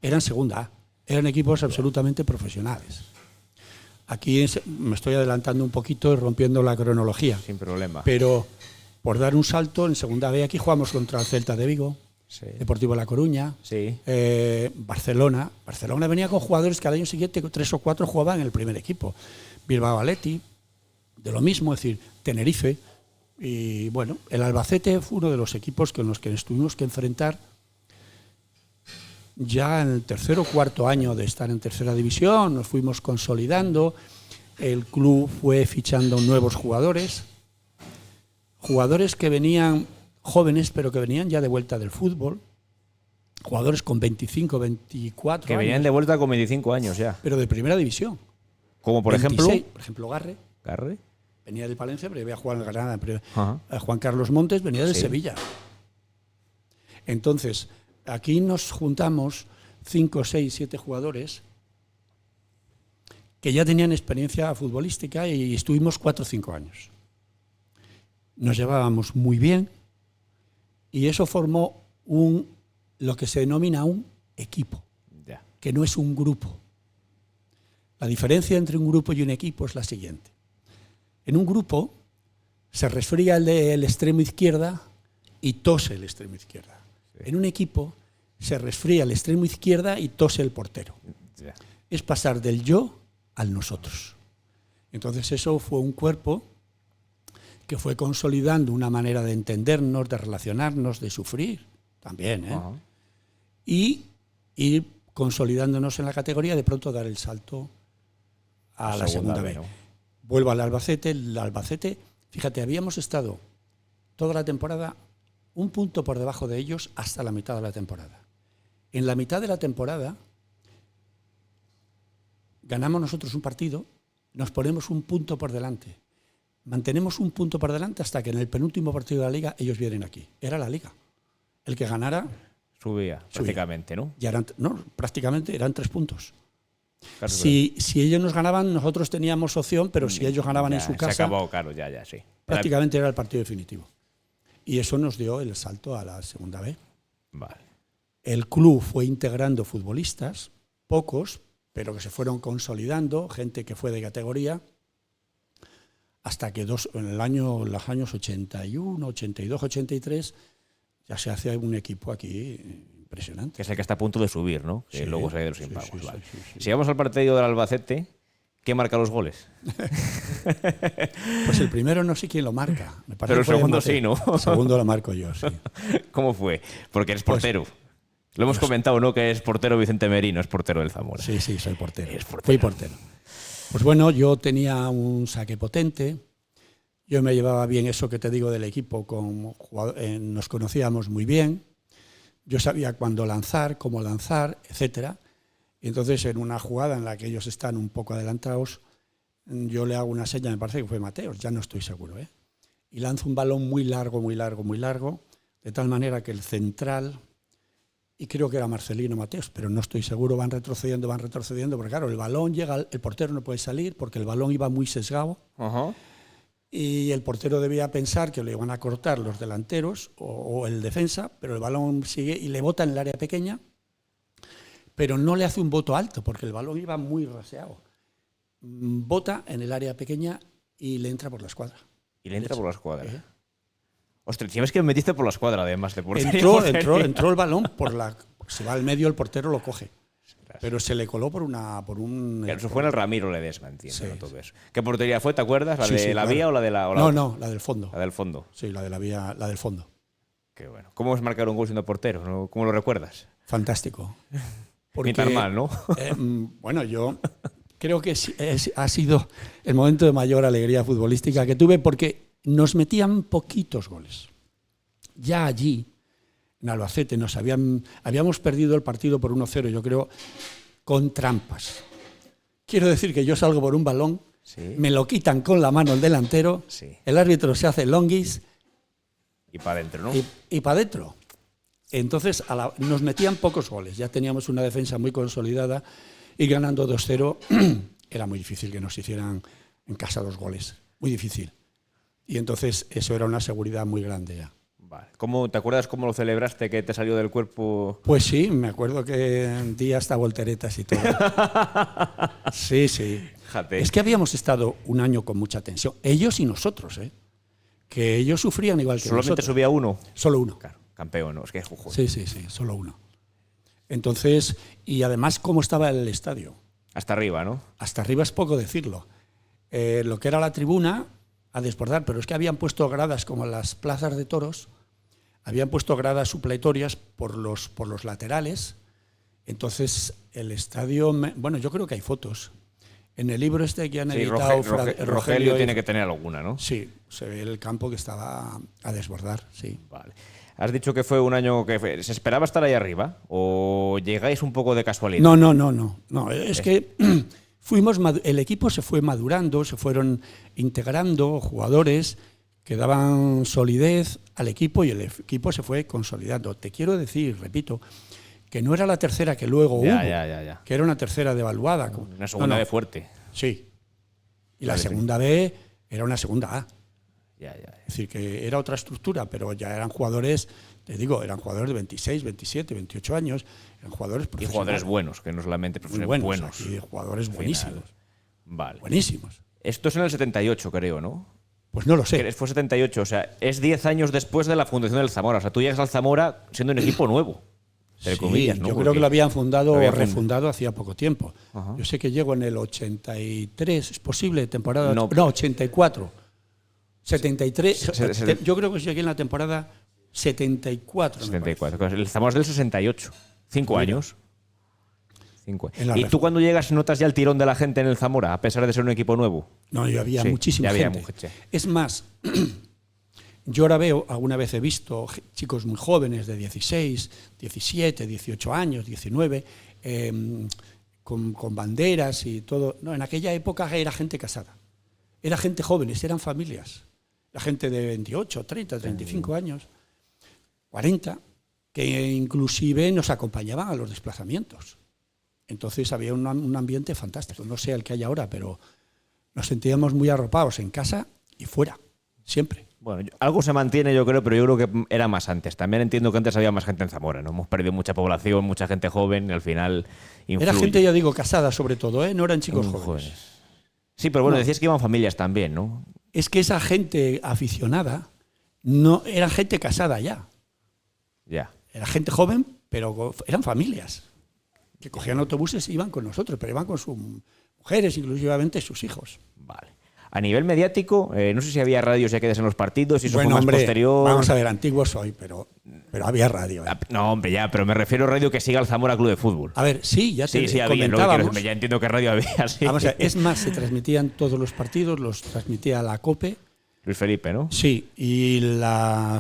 eran segunda A, eran equipos absolutamente profesionales. Aquí me estoy adelantando un poquito y rompiendo la cronología, Sin problema. pero por dar un salto, en segunda B aquí jugamos contra el Celta de Vigo, Sí. Deportivo La Coruña, Sí. Barcelona. Barcelona venía con jugadores que al año siguiente 3 o 4 jugaban en el primer equipo. Bilbao Athletic, de lo mismo, es decir, Tenerife. Y bueno, el Albacete fue uno de los equipos con los que nos tuvimos que enfrentar ya en el tercer o cuarto año de estar en tercera división. Nos fuimos consolidando, el club fue fichando nuevos jugadores que venían jóvenes, pero que venían ya de vuelta del fútbol, jugadores con 25, 24 Que años, venían de vuelta con 25 años ya. pero de primera división. Como por 26, ejemplo. por ejemplo, Garre. Garre. Venía del Palencia, pero iba a jugar en Granada. Ajá. Juan Carlos Montes venía de Sí. Sevilla. Entonces, aquí nos juntamos 5, 6, 7 jugadores que ya tenían experiencia futbolística y estuvimos 4 o 5 años. Nos llevábamos muy bien y eso formó lo que se denomina un equipo, Ya. que no es un grupo. La diferencia entre un grupo y un equipo es la siguiente. En un grupo se resfría el extremo izquierda y tose el extremo izquierda. Sí. En un equipo se resfría el extremo izquierda y tose el portero. Ya. Es pasar del yo al nosotros. Entonces eso fue un cuerpo que fue consolidando una manera de entendernos, de relacionarnos, de sufrir también, ¿eh? Ajá. Y ir consolidándonos en la categoría, de pronto dar el salto a la segunda B. ¿no? Vuelvo al Albacete. El Albacete, fíjate, habíamos estado toda la temporada un punto por debajo de ellos hasta la mitad de la temporada. En la mitad de la temporada ganamos nosotros un partido, nos ponemos un punto por delante. Mantenemos un punto por delante hasta que en el penúltimo partido de la Liga ellos vienen aquí. Era la Liga. El que ganara Subía, prácticamente, ¿no? ya prácticamente eran 3 puntos. Claro, Si ellos nos ganaban, nosotros teníamos opción, pero si ellos ganaban en su casa, se acabó, claro, sí. prácticamente era el partido definitivo. Y eso nos dio el salto a la segunda B. Vale. El club fue integrando futbolistas, pocos, pero que se fueron consolidando, gente que fue de categoría, hasta que los años 81, 82, 83, ya se hace un equipo aquí impresionante. Que es el que está a punto de subir, ¿no? Sí, que luego se ha ido los sí, impagos. sí, Vale. sí. Si vamos al partido del Albacete, ¿qué marca los goles? Pues el primero no sé quién lo marca. Me parece Pero el que fue segundo Mateo. sí, ¿no? El segundo lo marco yo, sí. ¿Cómo fue? Porque eres portero. Lo hemos comentado, ¿no? Que es portero Vicente Merino, es portero del Zamora. Sí, soy portero. Es portero. Fui portero. Pues bueno, yo tenía un saque potente. Yo me llevaba bien eso que te digo del equipo. Nos conocíamos muy bien. Yo sabía cuándo lanzar, cómo lanzar, etcétera. Y entonces, en una jugada en la que ellos están un poco adelantados, yo le hago una seña, me parece que fue Mateos, ya no estoy seguro, y lanzo un balón muy largo, de tal manera que el central, y creo que era Marcelino Mateos, pero no estoy seguro, van retrocediendo, porque claro, el balón llega, el portero no puede salir porque el balón iba muy sesgado. Ajá. Y el portero debía pensar que lo iban a cortar los delanteros o el defensa, pero el balón sigue y le bota en el área pequeña, pero no le hace un boto alto porque el balón iba muy raseado. Bota en el área pequeña y le entra por la escuadra. Y le entra por la escuadra. Ostras, si ves que me metiste por la escuadra, además de portería. Entró el balón se va al medio, el portero lo coge. Pero se le coló por un... Claro, eso fue en el Ramiro Ledesma, entiendo, Sí, ¿no? Todo eso. ¿Qué portería fue? ¿Te acuerdas? ¿La Sí, de sí, la claro. vía o la de la No, la del fondo. La del fondo. Sí, la de la vía, la del fondo. Qué bueno. ¿Cómo es marcar un gol siendo portero? ¿No? ¿Cómo lo recuerdas? Fantástico. Ni tan mal, ¿no? Bueno, yo creo que ha sido el momento de mayor alegría futbolística que tuve porque nos metían poquitos goles. Ya allí, en Albacete, habíamos perdido el partido por 1-0, yo creo, con trampas. Quiero decir que yo salgo por un balón, Sí. me lo quitan con la mano el delantero, Sí. el árbitro se hace longuis Y para adentro, ¿no? y para adentro. Entonces nos metían pocos goles, ya teníamos una defensa muy consolidada y ganando 2-0 era muy difícil que nos hicieran en casa 2 goles, muy difícil. Y entonces eso era una seguridad muy grande ya. Vale. ¿Te acuerdas cómo lo celebraste, que te salió del cuerpo? Pues sí, me acuerdo que di hasta volteretas y todo. Sí. Fíjate. Es que habíamos estado un año con mucha tensión, ellos y nosotros, que ellos sufrían igual que ¿Solamente nosotros. subía uno? Solo uno. Claro, campeón, ¿no? Es que es jujo. Sí, solo uno. Entonces, y además cómo estaba el estadio. Hasta arriba, ¿no? Hasta arriba es poco decirlo. Lo que era la tribuna, a desbordar, pero es que habían puesto gradas como en las plazas de toros, habían puesto gradas supletorias por los laterales. Entonces, el estadio, bueno, yo creo que hay fotos. En el libro este que han editado Rogelio tiene que tener alguna, ¿no? Sí, se ve el campo que estaba a desbordar, sí. Vale. Has dicho que fue un año ¿se esperaba estar ahí arriba? ¿O llegáis un poco de casualidad? No, es que el equipo se fue madurando, se fueron integrando jugadores que daban solidez al equipo y el equipo se fue consolidando. Te quiero decir, repito, que no era la tercera que luego hubo, Ya. que era una tercera devaluada. Una segunda B fuerte. Sí. Y la Vale, segunda B era una segunda A. Ya. Es decir, que era otra estructura, pero ya eran jugadores, te digo, eran jugadores de 26, 27, 28 años, eran jugadores Y profesionales. jugadores buenos, que no solamente Muy profesionales, buenos. buenos. Y jugadores buenísimos. Vale. Buenísimos. Esto es en el 78, creo, ¿no? Pues no lo sé. Fue 78, o sea, es 10 años después de la fundación del Zamora. O sea, tú llegas al Zamora siendo un equipo nuevo, entre comillas, ¿no? Yo creo que lo habían fundado lo o habían refundado hacía poco tiempo. Ajá. Yo sé que llego en el 83, ¿es posible? Temporada No. 84. 73. Se- Yo creo que llegué en la temporada 74. me parece. 74. El Zamora es del 68. 5 Mira. años. En la ¿Y tú reforma. cuando llegas notas ya el tirón de la gente en el Zamora, a pesar de ser un equipo nuevo? No, yo había Sí, muchísima ya había gente. mucha gente. Es más, yo ahora veo, alguna vez he visto chicos muy jóvenes de 16, 17, 18 años, 19, con banderas y todo. No, en aquella época era gente casada. Era gente jóvenes, eran familias. La gente de 28, 30, 35 años, 40. que inclusive nos acompañaban a los desplazamientos. Entonces había un ambiente fantástico. No sé el que hay ahora, pero nos sentíamos muy arropados en casa y fuera, siempre. Bueno, algo se mantiene, yo creo, pero yo creo que era más antes. También entiendo que antes había más gente en Zamora, ¿no? Hemos perdido mucha población, mucha gente joven y al final influye. Era gente, ya digo, casada sobre todo, ¿eh? No eran chicos jóvenes. Sí, pero bueno, No. decías que iban familias también, ¿no? Es que esa gente aficionada no era gente casada ya. Ya. Era gente joven, pero eran familias que cogían autobuses y iban con nosotros, pero iban con sus mujeres, inclusivamente sus hijos. Vale. A nivel mediático, no sé si había radios ya quedas en los partidos, si eso Bueno, fue más hombre, posterior. vamos a ver, antiguo soy, pero había radio. ¿eh? No, hombre, ya, pero me refiero a radio que siga el Zamora Club de Fútbol. A ver, sí, ya te Sí, había, lo que quiero comentábamos. decir, ya entiendo qué radio había, sí. Vamos a ver, es más, se transmitían todos los partidos, los transmitía la COPE. Luis Felipe, ¿no? Sí, y la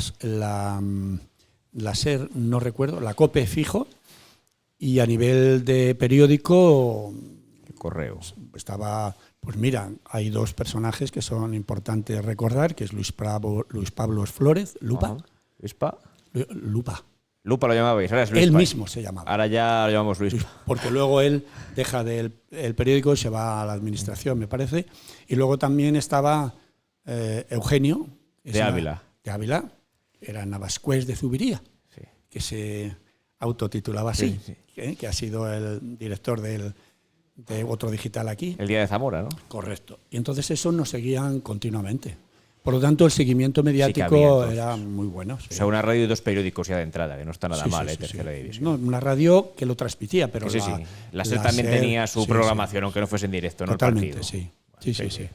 SER, no recuerdo, la COPE fijo, y a nivel de periódico Correos. estaba, pues mira, hay dos personajes que son importantes recordar, que es Luis Pablo Flórez, Lupa. Ajá. ¿Luispa? Lupa. Lupa lo llamabais, ahora es Luispa. Él mismo se llamaba. Ahora ya lo llamamos Luispa. Porque luego él deja el periódico y se va a la administración, me parece. Y luego también estaba Eugenio. De Ávila. De Ávila. Era Navascués de Zubiría, Sí. que se autotitulaba así, Sí, que ha sido el director de Otro Digital aquí. El día de Zamora, ¿no? Correcto. Y entonces eso nos seguían continuamente. Por lo tanto, el seguimiento mediático había, entonces. era muy bueno. Sí. O sea, una radio y dos periódicos ya de entrada, que no está nada Sí, mal, sí, sí, tercera sí. división. No, una radio que lo transmitía, pero Sí, sí. La SER también tenía su sí, programación, aunque no fuese en directo, no el totalmente, partido. sí. Sí, sí, sí. Eso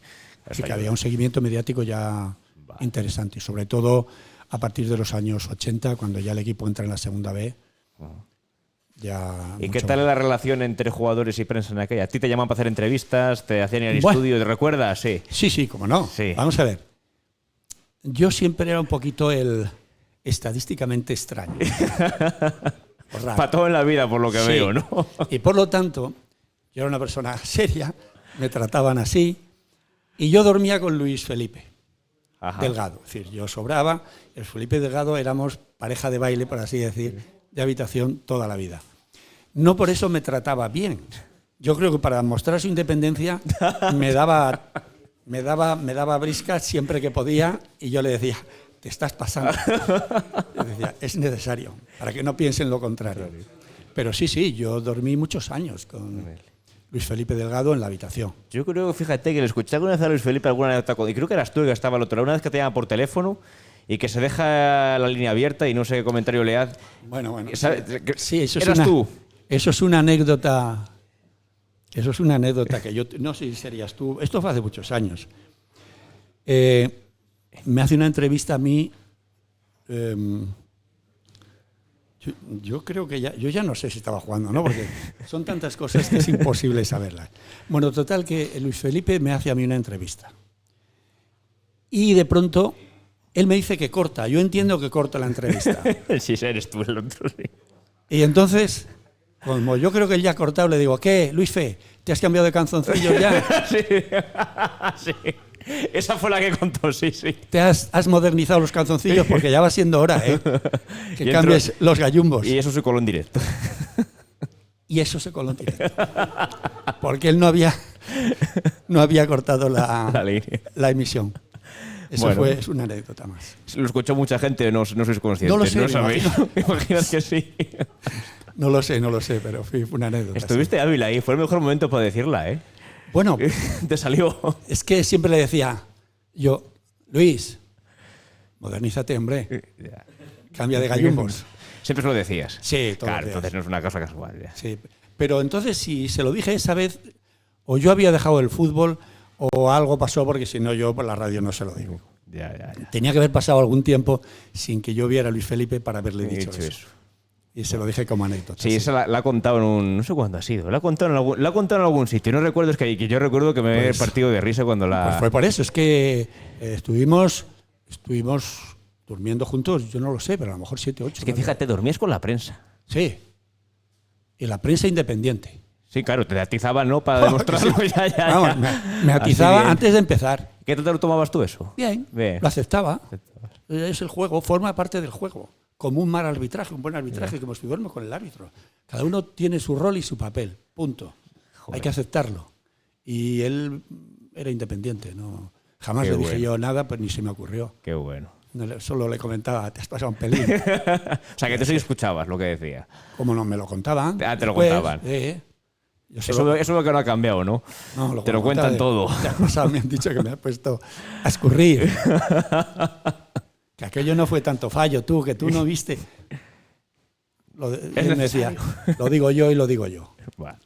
Sí, que ayuda. había un seguimiento mediático ya Vale. interesante. Y sobre todo a partir de los años 80, cuando ya el equipo entra en la segunda B, ya... ¿Y mucho qué tal más. la relación entre jugadores y prensa en aquella? ¿A ti te llaman para hacer entrevistas? ¿Te hacían ir al Bueno. estudio? ¿Te recuerdas? Sí. Sí, sí, cómo no. Sí. Vamos a ver. Yo siempre era un poquito el estadísticamente extraño. O raro. Para todo en la vida, por lo que Sí. veo, ¿no? Y por lo tanto, yo era una persona seria, me trataban así, y yo dormía con Luis Felipe Ajá. Delgado. Es decir, yo sobraba, el Felipe Delgado éramos pareja de baile, por así decir, de habitación toda la vida. No por eso me trataba bien. Yo creo que para mostrar su independencia me daba briscas siempre que podía, y yo le decía, te estás pasando. Le decía, es necesario, para que no piensen lo contrario. Pero sí, yo dormí muchos años con Luis Felipe Delgado en la habitación. Yo creo que, fíjate, que le escuché alguna vez a Luis Felipe alguna anécdota, y creo que eras tú el que estaba al otro lado, una vez que te llama por teléfono y que se deja la línea abierta y no sé qué comentario le hace. Bueno. ¿Sabes? Sí, eso es ¿Eras tú? Eso es una anécdota. Eso es una anécdota que yo no sé si serías tú. Esto fue hace muchos años. Me hace una entrevista a mí. Yo creo que yo ya no sé si estaba jugando, ¿no? Porque son tantas cosas que es imposible saberlas. Bueno, total que Luis Felipe me hace a mí una entrevista. Y de pronto él me dice que corta. Yo entiendo que corta la entrevista. Sí, eres tú el otro, sí. Y entonces, como yo creo que él ya ha cortado, le digo, ¿qué, Luis Fe? ¿Te has cambiado de canzoncillo ya? Sí. Sí. Esa fue la que contó, sí. ¿Te has modernizado los calzoncillos? Porque ya va siendo hora, ¿eh? Que Y cambies entró- los gallumbos. Y eso se coló en directo. Y eso se coló en directo. Porque él no había cortado La línea. la emisión. Eso Bueno. es una anécdota más. Lo escuchó mucha gente, no sois conscientes. No lo sé, ¿no me sabéis? imagino. Imaginas que sí. No lo sé, pero fue una anécdota. Estuviste Ávila ahí, fue el mejor momento para decirla, ¿eh? Sí. Bueno, Te salió. es que siempre le decía yo, Luis, modernízate, hombre. Cambia de gallumbos. Siempre se lo decías. Sí, todos Claro, los días. entonces no es una cosa casual. Ya. Sí, pero entonces si se lo dije esa vez, o yo había dejado el fútbol o algo pasó, porque si no yo por la radio no se lo digo. Ya. Tenía que haber pasado algún tiempo sin que yo viera a Luis Felipe para haberle He dicho dicho eso. eso. Y se lo dije como anécdota. Sí, esa la ha contado en un... No sé cuándo ha sido. La ha contado en algún sitio. No recuerdo, es que yo recuerdo que me he partido de risa cuando la... Pues fue por eso, es que estuvimos durmiendo juntos, yo no lo sé, pero a lo mejor 7, 8. Es que fíjate, dormías con la prensa. Sí. Y la prensa independiente. Sí, claro, te atizaban, ¿no? Para demostrarlo. Ya. Vamos, me Así atizaba bien. antes de empezar. ¿Qué te lo tomabas tú eso? Bien, Bien. lo aceptaba. Es el juego, forma parte del juego. como un mal arbitraje, un buen arbitraje, como si duermo con el árbitro. Cada uno tiene su rol y su papel, punto. Joder. Hay que aceptarlo. Y él era independiente, no, jamás Qué le dije bueno. yo nada, pues ni se me ocurrió. Qué bueno. Solo le comentaba, te has pasado un pelín. O sea, que tú sí escuchabas lo que decía. Como no me lo contaban. Ah, te lo después, contaban. Yo Eso, solo- eso es lo que no ha cambiado, ¿no? no, te lo cuentan todo. Te has pasado, me han dicho que me has puesto a escurrir. Que aquello no fue tanto fallo, tú, que tú no viste. Él me decía, lo digo yo y lo digo yo. Bueno,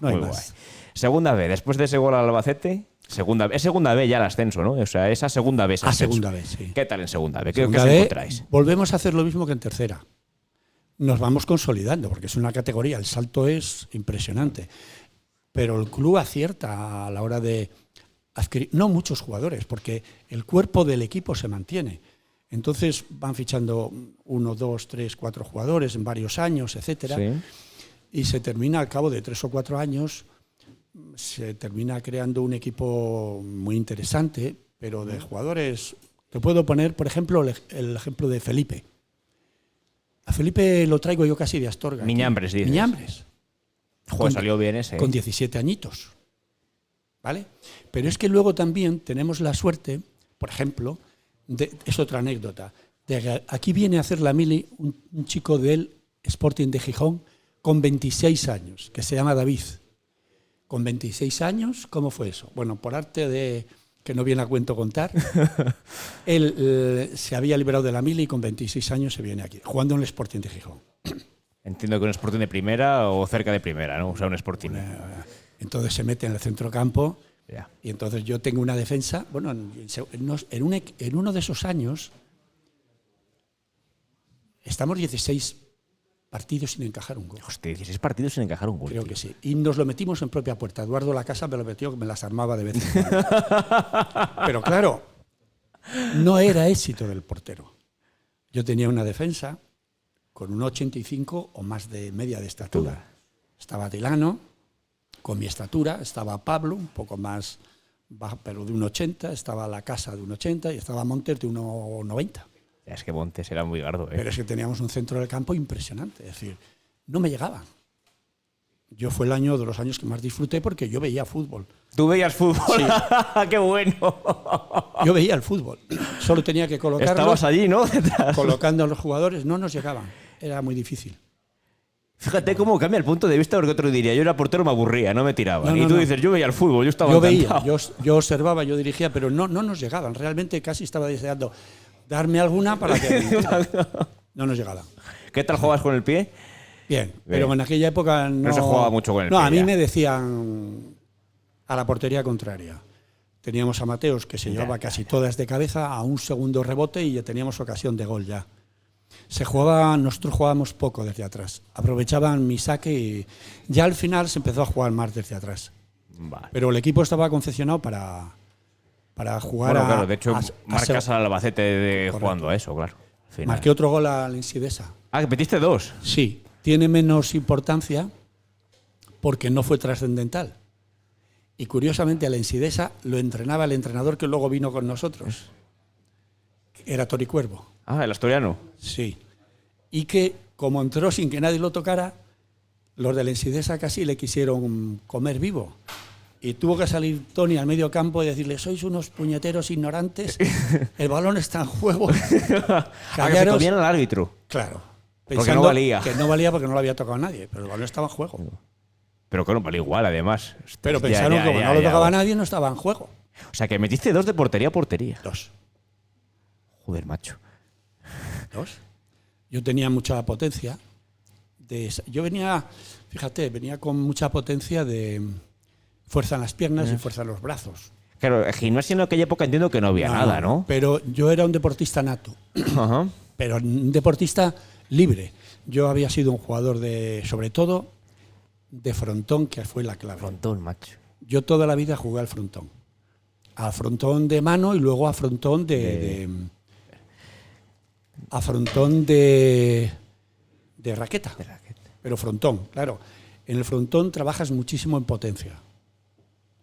No hay muy más. guay. Segunda B, después de ese gol al Albacete, es segunda B ya el ascenso, ¿no? O sea, esa segunda B es ascenso. Segunda vez, sí. ¿Qué tal en segunda B? ¿Qué Segunda os B, encontráis? volvemos a hacer lo mismo que en tercera. Nos vamos consolidando, porque es una categoría, el salto es impresionante. Pero el club acierta a la hora de adquirir, no muchos jugadores, porque el cuerpo del equipo se mantiene. Entonces van fichando 1, 2, 3, 4 jugadores en varios años, etcétera. Sí. Y se termina al cabo de 3 o 4 años, se termina creando un equipo muy interesante, pero de jugadores. Te puedo poner, por ejemplo, el ejemplo de Felipe. A Felipe lo traigo yo casi de Astorga. Miñambres, dices. Miñambres. Joder, salió bien ese. Con 17 añitos. ¿Vale? Pero es que luego también tenemos la suerte, por ejemplo, es otra anécdota, de que aquí viene a hacer la mili un chico del Sporting de Gijón con 26 años, que se llama David. Con 26 años, ¿cómo fue eso? Bueno, por arte de que no viene a cuento contar, él se había liberado de la mili y con 26 años se viene aquí, jugando en el Sporting de Gijón. Entiendo que un Sporting de primera o cerca de primera, ¿no? O sea, un Sporting. Entonces se mete en el centrocampo. Ya. Y entonces yo tengo una defensa, bueno, en uno de esos años estamos 16 partidos sin encajar un gol. Hostia, 16 partidos sin encajar un gol. Creo tío. que sí. Y nos lo metimos en propia puerta. Eduardo Lacasa me lo metió, que me las armaba de vez en cuando. Pero claro, no era éxito del portero. Yo tenía una defensa con un 85 o más de media de estatura. Estaba Tilano, con mi estatura, estaba Pablo, un poco más bajo, pero de un 80, estaba La Casa de un 80 y estaba Montes de 1,90. Ya, es que Montes era muy gardo, ¿eh? Pero es que teníamos un centro del campo impresionante, es decir, no me llegaban. Yo fue el año de los años que más disfruté porque yo veía fútbol. ¿Tú veías fútbol? Sí. ¡Qué bueno! Yo veía el fútbol. Solo tenía que colocarlo. Estabas allí, ¿no? Detrás. Colocando a los jugadores, no nos llegaban. Era muy difícil. Fíjate cómo cambia el punto de vista, porque otro diría, yo era portero, me aburría, no me tiraba. No, y no, tú no. dices, yo veía el fútbol, yo estaba Yo veía, encantado. yo observaba, yo dirigía, pero no nos llegaban. Realmente casi estaba deseando darme alguna para que... No nos llegaban. ¿Qué tal jugabas con el pie? Bien, pero en aquella época No se jugaba mucho con el No, pie a mí ya. me decían a la portería contraria. Teníamos a Mateos, que se llevaba casi todas de cabeza, a un segundo rebote y ya teníamos ocasión de gol ya. Nosotros jugábamos poco desde atrás. Aprovechaban mi saque y ya al final se empezó a jugar más desde atrás. Vale. Pero el equipo estaba concesionado para jugar Bueno, claro, de hecho, a marcas al Albacete Correcto. jugando a eso, claro. Al final. Marqué otro gol al Insidesa. Ah, que metiste dos. Sí, tiene menos importancia porque no fue trascendental. Y curiosamente a la Insidesa lo entrenaba el entrenador que luego vino con nosotros. Era Tori Cuervo. Ah, el asturiano. Sí. Y que, como entró sin que nadie lo tocara, los de la Insidesa casi le quisieron comer vivo. Y tuvo que salir Tony al medio campo y decirle, sois unos puñeteros ignorantes, el balón está en juego. Ah, que se Callaros. comían al árbitro. Claro. Porque Pensando no valía. Que no valía porque no lo había tocado a nadie, pero el balón estaba en juego. Pero claro, vale igual, además. Pero Ya, pensaron ya, que como ya, no lo ya. tocaba a nadie, no estaba en juego. O sea, que metiste dos de portería a portería. Dos. Joder, macho. Yo tenía mucha potencia. Yo venía, fíjate, venía con mucha potencia de fuerza en las piernas y fuerza en los brazos. Claro, el gimnasio en aquella época entiendo que no había nada, ¿no? Pero yo era un deportista nato, Ajá. pero un deportista libre. Yo había sido un jugador sobre todo, de frontón, que fue la clave. Frontón, macho. Yo toda la vida jugué al frontón. Al frontón de mano y luego a frontón a frontón de raqueta. Pero frontón, claro. En el frontón trabajas muchísimo en potencia.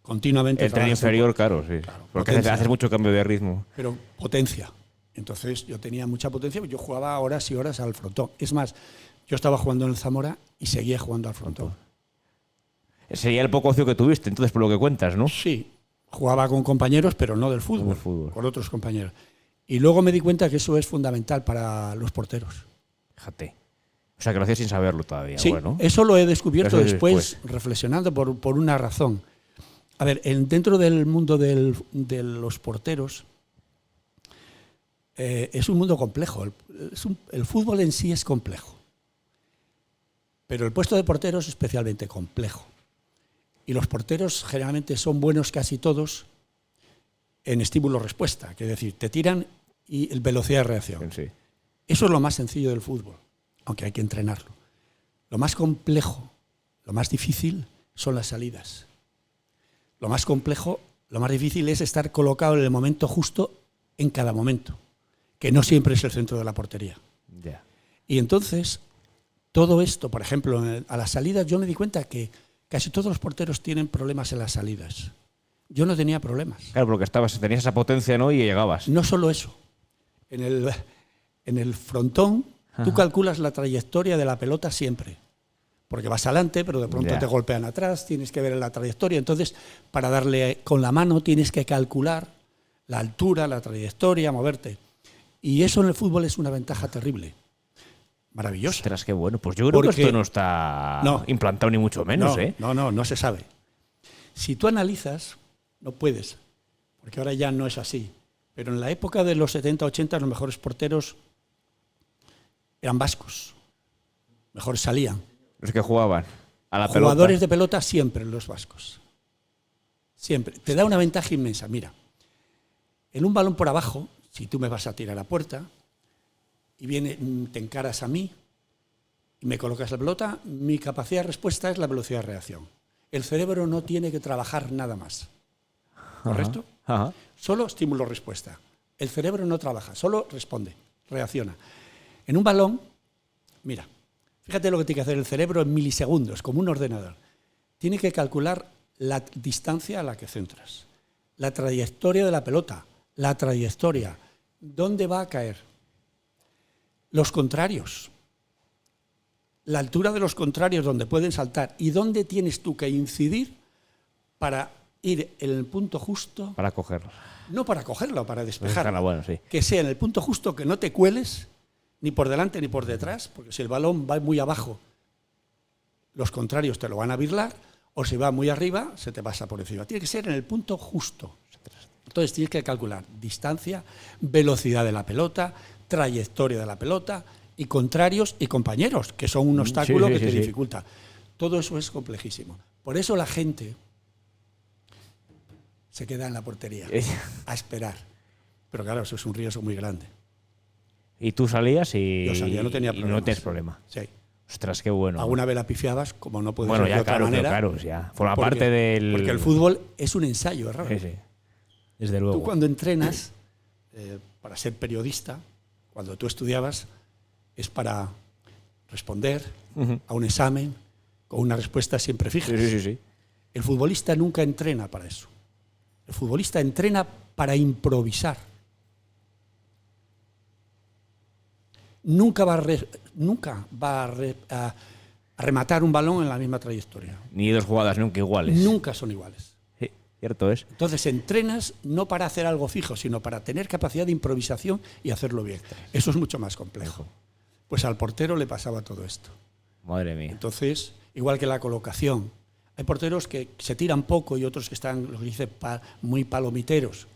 Continuamente. El tren trabajas inferior, claro, sí. Porque potencia. haces mucho cambio de ritmo. Pero potencia. Entonces yo tenía mucha potencia, yo jugaba horas y horas al frontón. Es más, yo estaba jugando en el Zamora y seguía jugando al frontón. Sería el poco ocio que tuviste, entonces, por lo que cuentas, ¿no? Sí, jugaba con compañeros, pero no del fútbol, con otros compañeros. Y luego me di cuenta que eso es fundamental para los porteros. Fíjate. O sea, que lo hacías sin saberlo todavía. Sí, bueno. eso lo he descubierto después, reflexionando por una razón. A ver, dentro del mundo de los porteros es un mundo complejo. El fútbol en sí es complejo. Pero el puesto de portero es especialmente complejo. Y los porteros generalmente son buenos casi todos en estímulo-respuesta, que es decir, te tiran y el velocidad de reacción. Sí. Eso es lo más sencillo del fútbol, aunque hay que entrenarlo. Lo más complejo, lo más difícil son las salidas. Lo más complejo, lo más difícil es estar colocado en el momento justo en cada momento, que no siempre es el centro de la portería. Yeah. Y entonces, todo esto, por ejemplo, a las salidas, yo me di cuenta que casi todos los porteros tienen problemas en las salidas. Yo no tenía problemas. Claro, porque tenías esa potencia, ¿no? Y llegabas. No solo eso. En el frontón, tú calculas la trayectoria de la pelota siempre. Porque vas adelante, pero de pronto te golpean atrás, tienes que ver la trayectoria. Entonces, para darle con la mano, tienes que calcular la altura, la trayectoria, moverte. Y eso en el fútbol es una ventaja terrible. Maravilloso. Ostras, qué bueno. Pues yo creo que esto no está implantado ni mucho menos, ¿eh? No se sabe. Si tú analizas, no puedes, porque ahora ya no es así. Pero en la época de los 70, 80, los mejores porteros eran vascos. Mejores salían. Los que jugaban a la pelota. Jugadores de pelota siempre los vascos. Siempre. Te da una ventaja inmensa. Mira, en un balón por abajo, si tú me vas a tirar a puerta y te encaras a mí y me colocas la pelota, mi capacidad de respuesta es la velocidad de reacción. El cerebro no tiene que trabajar nada más. ¿Correcto? Ajá. Solo estímulo-respuesta. El cerebro no trabaja, solo responde, reacciona. En un balón, mira, fíjate lo que tiene que hacer el cerebro en milisegundos, como un ordenador. Tiene que calcular la distancia a la que centras, la trayectoria de la pelota, la trayectoria, dónde va a caer, los contrarios, la altura de los contrarios donde pueden saltar y dónde tienes tú que incidir para ir en el punto justo. Para cogerlo. No para cogerlo, para despejarlo. Bueno, sí. Que sea en el punto justo, que no te cueles ni por delante ni por detrás, porque si el balón va muy abajo, los contrarios te lo van a birlar, o si va muy arriba, se te pasa por encima. Tiene que ser en el punto justo. Entonces tienes que calcular distancia, velocidad de la pelota, trayectoria de la pelota y contrarios y compañeros, que son un obstáculo que te dificulta. Todo eso es complejísimo. Por eso la gente se queda en la portería a esperar. Pero claro, eso es un riesgo muy grande. Y tú salías y yo salía, no tenía problemas. No tienes problema. Sí. Ostras, qué bueno. Alguna vez la pifiabas, como no puede bueno, ser ya de otra manera. Claro, ya. Forma parte del... Porque el fútbol es un ensayo, error. Sí. Desde luego. Tú cuando entrenas para ser periodista, cuando tú estudiabas, es para responder a un examen con una respuesta siempre fija. Sí. El futbolista nunca entrena para eso. El futbolista entrena para improvisar. Nunca va a rematar un balón en la misma trayectoria. Ni dos jugadas nunca iguales. Nunca son iguales. Sí, cierto es. Entonces entrenas no para hacer algo fijo, sino para tener capacidad de improvisación y hacerlo bien. Eso es mucho más complejo. Pues al portero le pasaba todo esto. Madre mía. Entonces, igual que la colocación, hay porteros que se tiran poco y otros que están, lo que dice, muy palomiteros.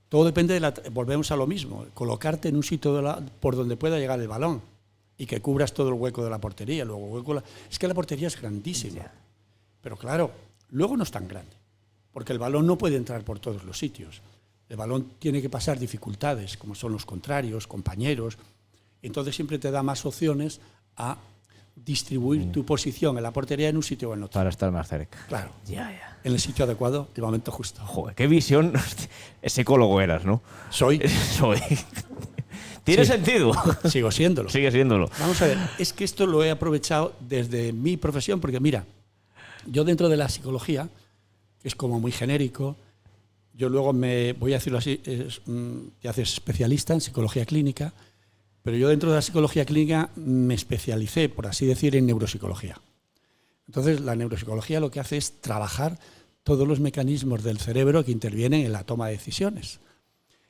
Todo depende volvemos a lo mismo, colocarte en un sitio por donde pueda llegar el balón y que cubras todo el hueco de la portería. Es que la portería es grandísima, pero claro, luego no es tan grande, porque el balón no puede entrar por todos los sitios. El balón tiene que pasar dificultades, como son los contrarios, compañeros. Entonces siempre te da más opciones a distribuir tu posición en la portería en un sitio o en otro. Para estar más cerca. Claro. Ya. En el sitio adecuado, el momento justo. Joder, qué visión. Psicólogo eras, ¿no? Soy. ¿Tiene sentido? Sigo siéndolo. Sigue siéndolo. Vamos a ver, es que esto lo he aprovechado desde mi profesión, porque mira, yo dentro de la psicología, que es como muy genérico, Yo luego voy a decirlo así, te haces especialista en psicología clínica, pero yo dentro de la psicología clínica me especialicé, por así decir, en neuropsicología. Entonces, la neuropsicología lo que hace es trabajar todos los mecanismos del cerebro que intervienen en la toma de decisiones.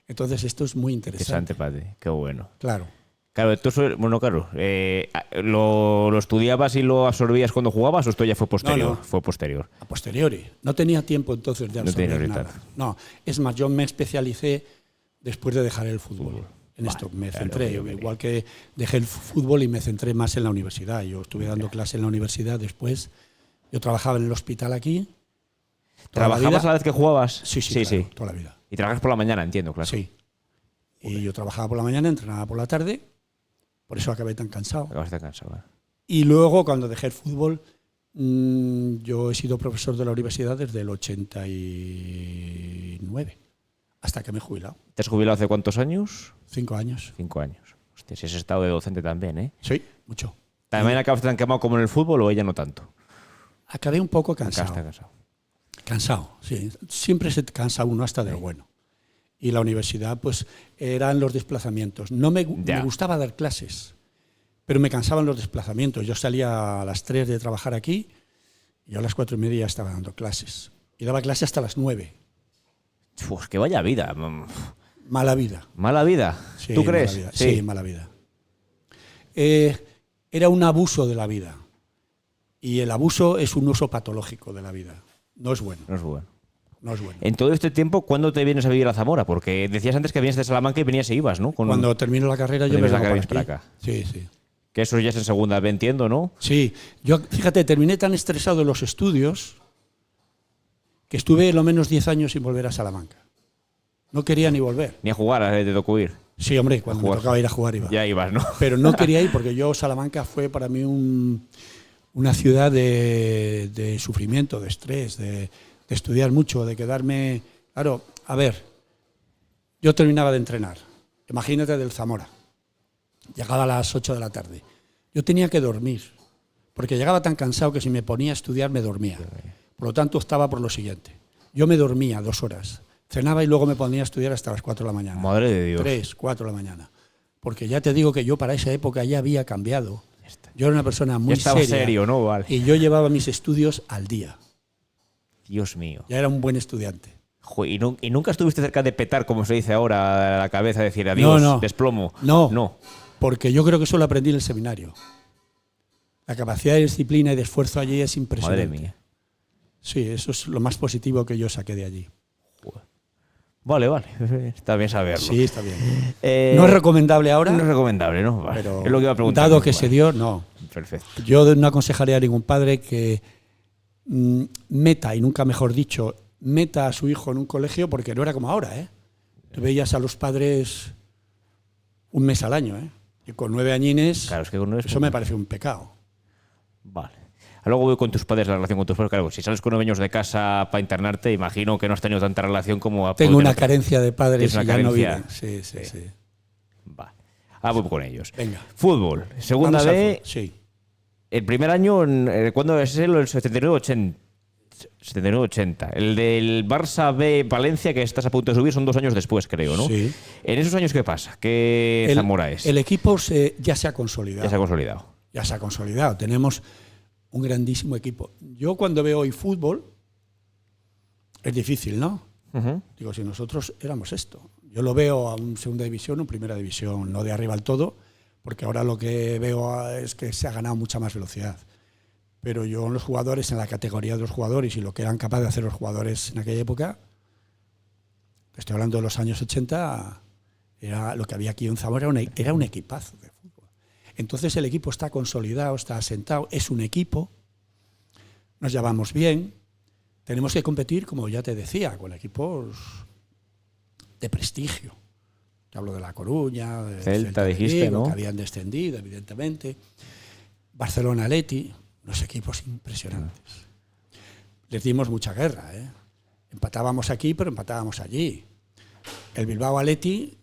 Entonces, esto es muy interesante. Interesante, padre. Qué bueno. Claro. Claro, ¿lo estudiabas y lo absorbías cuando jugabas o esto ya fue posterior? No. Fue posterior. A posteriori. No tenía tiempo entonces de absorber nada. No, es más, yo me especialicé después de dejar el fútbol. En esto me centré, igual que dejé el fútbol y me centré más en la universidad. Yo estuve dando clase en la universidad después. Yo trabajaba en el hospital aquí. ¿Trabajabas a la vez que jugabas? Sí, claro, toda la vida. Y trabajas por la mañana, entiendo, claro. Sí. Y yo trabajaba por la mañana, entrenaba por la tarde. Por eso acabé tan cansado. Acabaste cansado, ¿eh? Y luego, cuando dejé el fútbol, yo he sido profesor de la universidad desde el 89, hasta que me he jubilado. ¿Te has jubilado hace cuántos años? 5 años. 5 años. Hostia, si has estado de docente también, ¿eh? Sí, mucho. ¿También acabaste tan quemado como en el fútbol o ella no tanto? Acabé un poco cansado. Acabaste cansado. Cansado, sí. Siempre se cansa uno hasta de lo bueno. Y la universidad, pues, eran los desplazamientos. Me gustaba dar clases, pero me cansaban los desplazamientos. Yo salía a las 3 de trabajar aquí y a las 4:30 ya estaba dando clases. Y daba clases hasta las 9. Uf, que vaya vida. Mala vida. ¿Mala vida? Sí, ¿Tú crees? Mala vida. Sí, mala vida. Era un abuso de la vida. Y el abuso es un uso patológico de la vida. No es bueno. No es bueno. No es bueno. En todo este tiempo, ¿cuándo te vienes a vivir a Zamora? Porque decías antes que venías de Salamanca y venías e ibas, ¿no? Cuando termino la carrera yo me vengo para acá. Sí. Que eso ya es en segunda B, entiendo, ¿no? Sí. Yo, fíjate, terminé tan estresado en los estudios que estuve lo menos 10 años sin volver a Salamanca. No quería ni volver. Ni a jugar, te tocó ir. Sí, hombre, cuando me tocaba ir a jugar iba. Ya ibas, ¿no? Pero no quería ir porque Salamanca fue para mí una ciudad de sufrimiento, de estrés, de estudiar mucho, de quedarme... Claro, a ver, yo terminaba de entrenar, imagínate del Zamora, llegaba a las 8 de la tarde, yo tenía que dormir, porque llegaba tan cansado que si me ponía a estudiar me dormía, por lo tanto optaba por lo siguiente, yo me dormía 2 horas, cenaba y luego me ponía a estudiar hasta las 4 de la mañana. Madre de Dios. 3, 4 de la mañana, porque ya te digo que yo para esa época ya había cambiado, yo era una persona muy ya estaba seria, serio, ¿no? Vale. Y yo llevaba mis estudios al día. Dios mío. Ya era un buen estudiante. ¿Y nunca estuviste cerca de petar, como se dice ahora, a la cabeza, decir adiós, no. desplomo? No, porque yo creo que eso lo aprendí en el seminario. La capacidad de disciplina y de esfuerzo allí es impresionante. Madre mía. Sí, eso es lo más positivo que yo saqué de allí. Vale. Está bien saberlo. Sí, está bien. ¿No es recomendable ahora? No es recomendable, ¿no? Vale. Pero es lo que iba a preguntar. dado que se dio, no. Perfecto. Yo no aconsejaría a ningún padre que meta, y nunca mejor dicho, meta a su hijo en un colegio, porque no era como ahora, ¿eh? Tú veías a los padres un mes al año, ¿eh? Y con 9 añines, claro, es que con 9 eso me parece un pecado. Vale. Luego voy con tus padres, la relación con tus padres. Claro, si sales con 9 años de casa para internarte, imagino que no has tenido tanta relación como... Tengo una carencia de padres y ya no viven. Sí. Vale. Voy con ellos. Venga. Fútbol. Segunda B. Sí. El primer año, ¿cuándo es el 79-80? 79-80. El del Barça B Valencia, que estás a punto de subir, son 2 años después, creo, ¿no? Sí. En esos años, ¿qué pasa? ¿Qué Zamora es? El equipo ya se ha consolidado. Ya se ha consolidado. Tenemos un grandísimo equipo. Yo cuando veo hoy fútbol, es difícil, ¿no? Uh-huh. Digo, si nosotros éramos esto. Yo lo veo a un segunda división o primera división, no de arriba al todo, porque ahora lo que veo es que se ha ganado mucha más velocidad. Pero yo en los jugadores, en la categoría de los jugadores y lo que eran capaces de hacer los jugadores en aquella época, estoy hablando de los años 80, era lo que había aquí en Zamora, era un equipazo de fútbol. Entonces el equipo está consolidado, está asentado, es un equipo, nos llevamos bien, tenemos que competir, como ya te decía, con equipos de prestigio. Te hablo de La Coruña, de Celta dijiste, ¿no? Que habían descendido, evidentemente. Barcelona, Atleti, unos equipos impresionantes. Les dimos mucha guerra, ¿eh? Empatábamos aquí, pero empatábamos allí. El Bilbao Atleti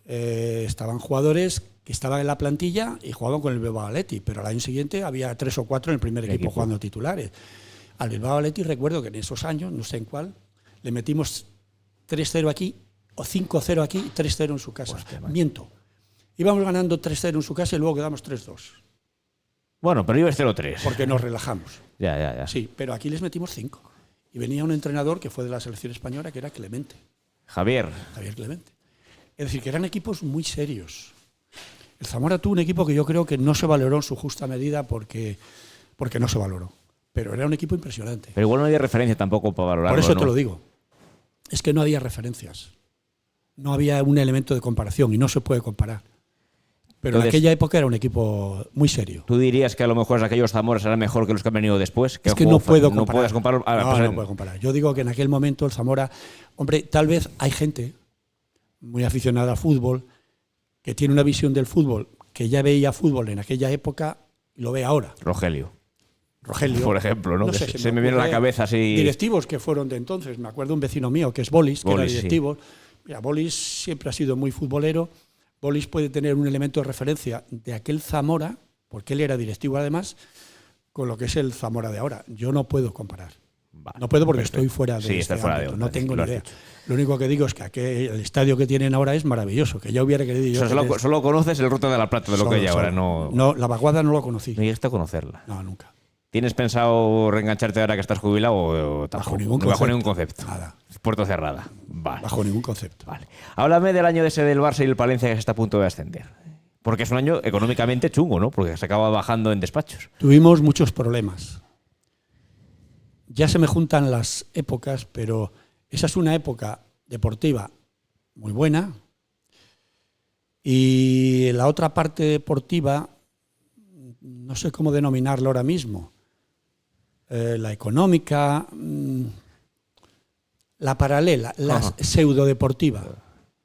estaban jugadores que estaban en la plantilla y jugaban con el Bilbao Atleti, pero al año siguiente había 3 o 4 en el primer equipo jugando titulares. Al Bilbao Athletic recuerdo que en esos años, no sé en cuál, le metimos 3-0 aquí, o 5-0 aquí, y 3-0 en su casa. Hostia, Miento. Íbamos ganando 3-0 en su casa y luego quedamos 3-2. Bueno, pero ibas 0-3. Porque nos relajamos. Ya. Sí, pero aquí les metimos 5. Y venía un entrenador que fue de la selección española, que era Clemente. Javier Clemente. Es decir, que eran equipos muy serios. El Zamora tuvo un equipo que yo creo que no se valoró en su justa medida porque no se valoró. Pero era un equipo impresionante. Pero igual no había referencia tampoco para valorarlo. Por eso ¿no? te lo digo. Es que no había referencias. No había un elemento de comparación y no se puede comparar. Pero Entonces, en aquella época era un equipo muy serio. ¿Tú dirías que a lo mejor aquellos Zamoras eran mejor que los que han venido después? Es que no puedo comparar. No puedes compararlo. No puedo comparar. Yo digo que en aquel momento el Zamora... Hombre, tal vez hay gente muy aficionada al fútbol que tiene una visión del fútbol que ya veía fútbol en aquella época y lo ve ahora. Rogelio, por ejemplo, ¿no? No Que sé, se me viene a la cabeza así. Directivos que fueron de entonces. Me acuerdo un vecino mío que es Bolis, que era Bolis, directivo. Mira, Bolis siempre ha sido muy futbolero. Bolis puede tener un elemento de referencia de aquel Zamora, porque él era directivo además, con lo que es el Zamora de ahora. Yo no puedo comparar. Vale, no puedo porque perfecto. estoy fuera de Sí, este fuera ámbito. de No tengo ni lo has idea. dicho. Lo único que digo es que el estadio que tienen ahora es maravilloso, que ya hubiera querido yo. O sea, solo conoces el Ruta de la Plata de lo que hay ahora, no. No, la Vaguada no lo conocí. No llegaste a conocerla. No, nunca. ¿Tienes pensado reengancharte ahora que estás jubilado o tampoco? Bajo ningún concepto. Nada. Puerta cerrada. Vale. Bajo ningún concepto. Vale. Háblame del año ese del Barça y el Palencia que está a punto de ascender. Porque es un año económicamente chungo, ¿no? Porque se acaba bajando en despachos. Tuvimos muchos problemas. Ya se me juntan las épocas, pero esa es una época deportiva muy buena. Y la otra parte deportiva, no sé cómo denominarlo ahora mismo. La económica, la paralela, la pseudodeportiva.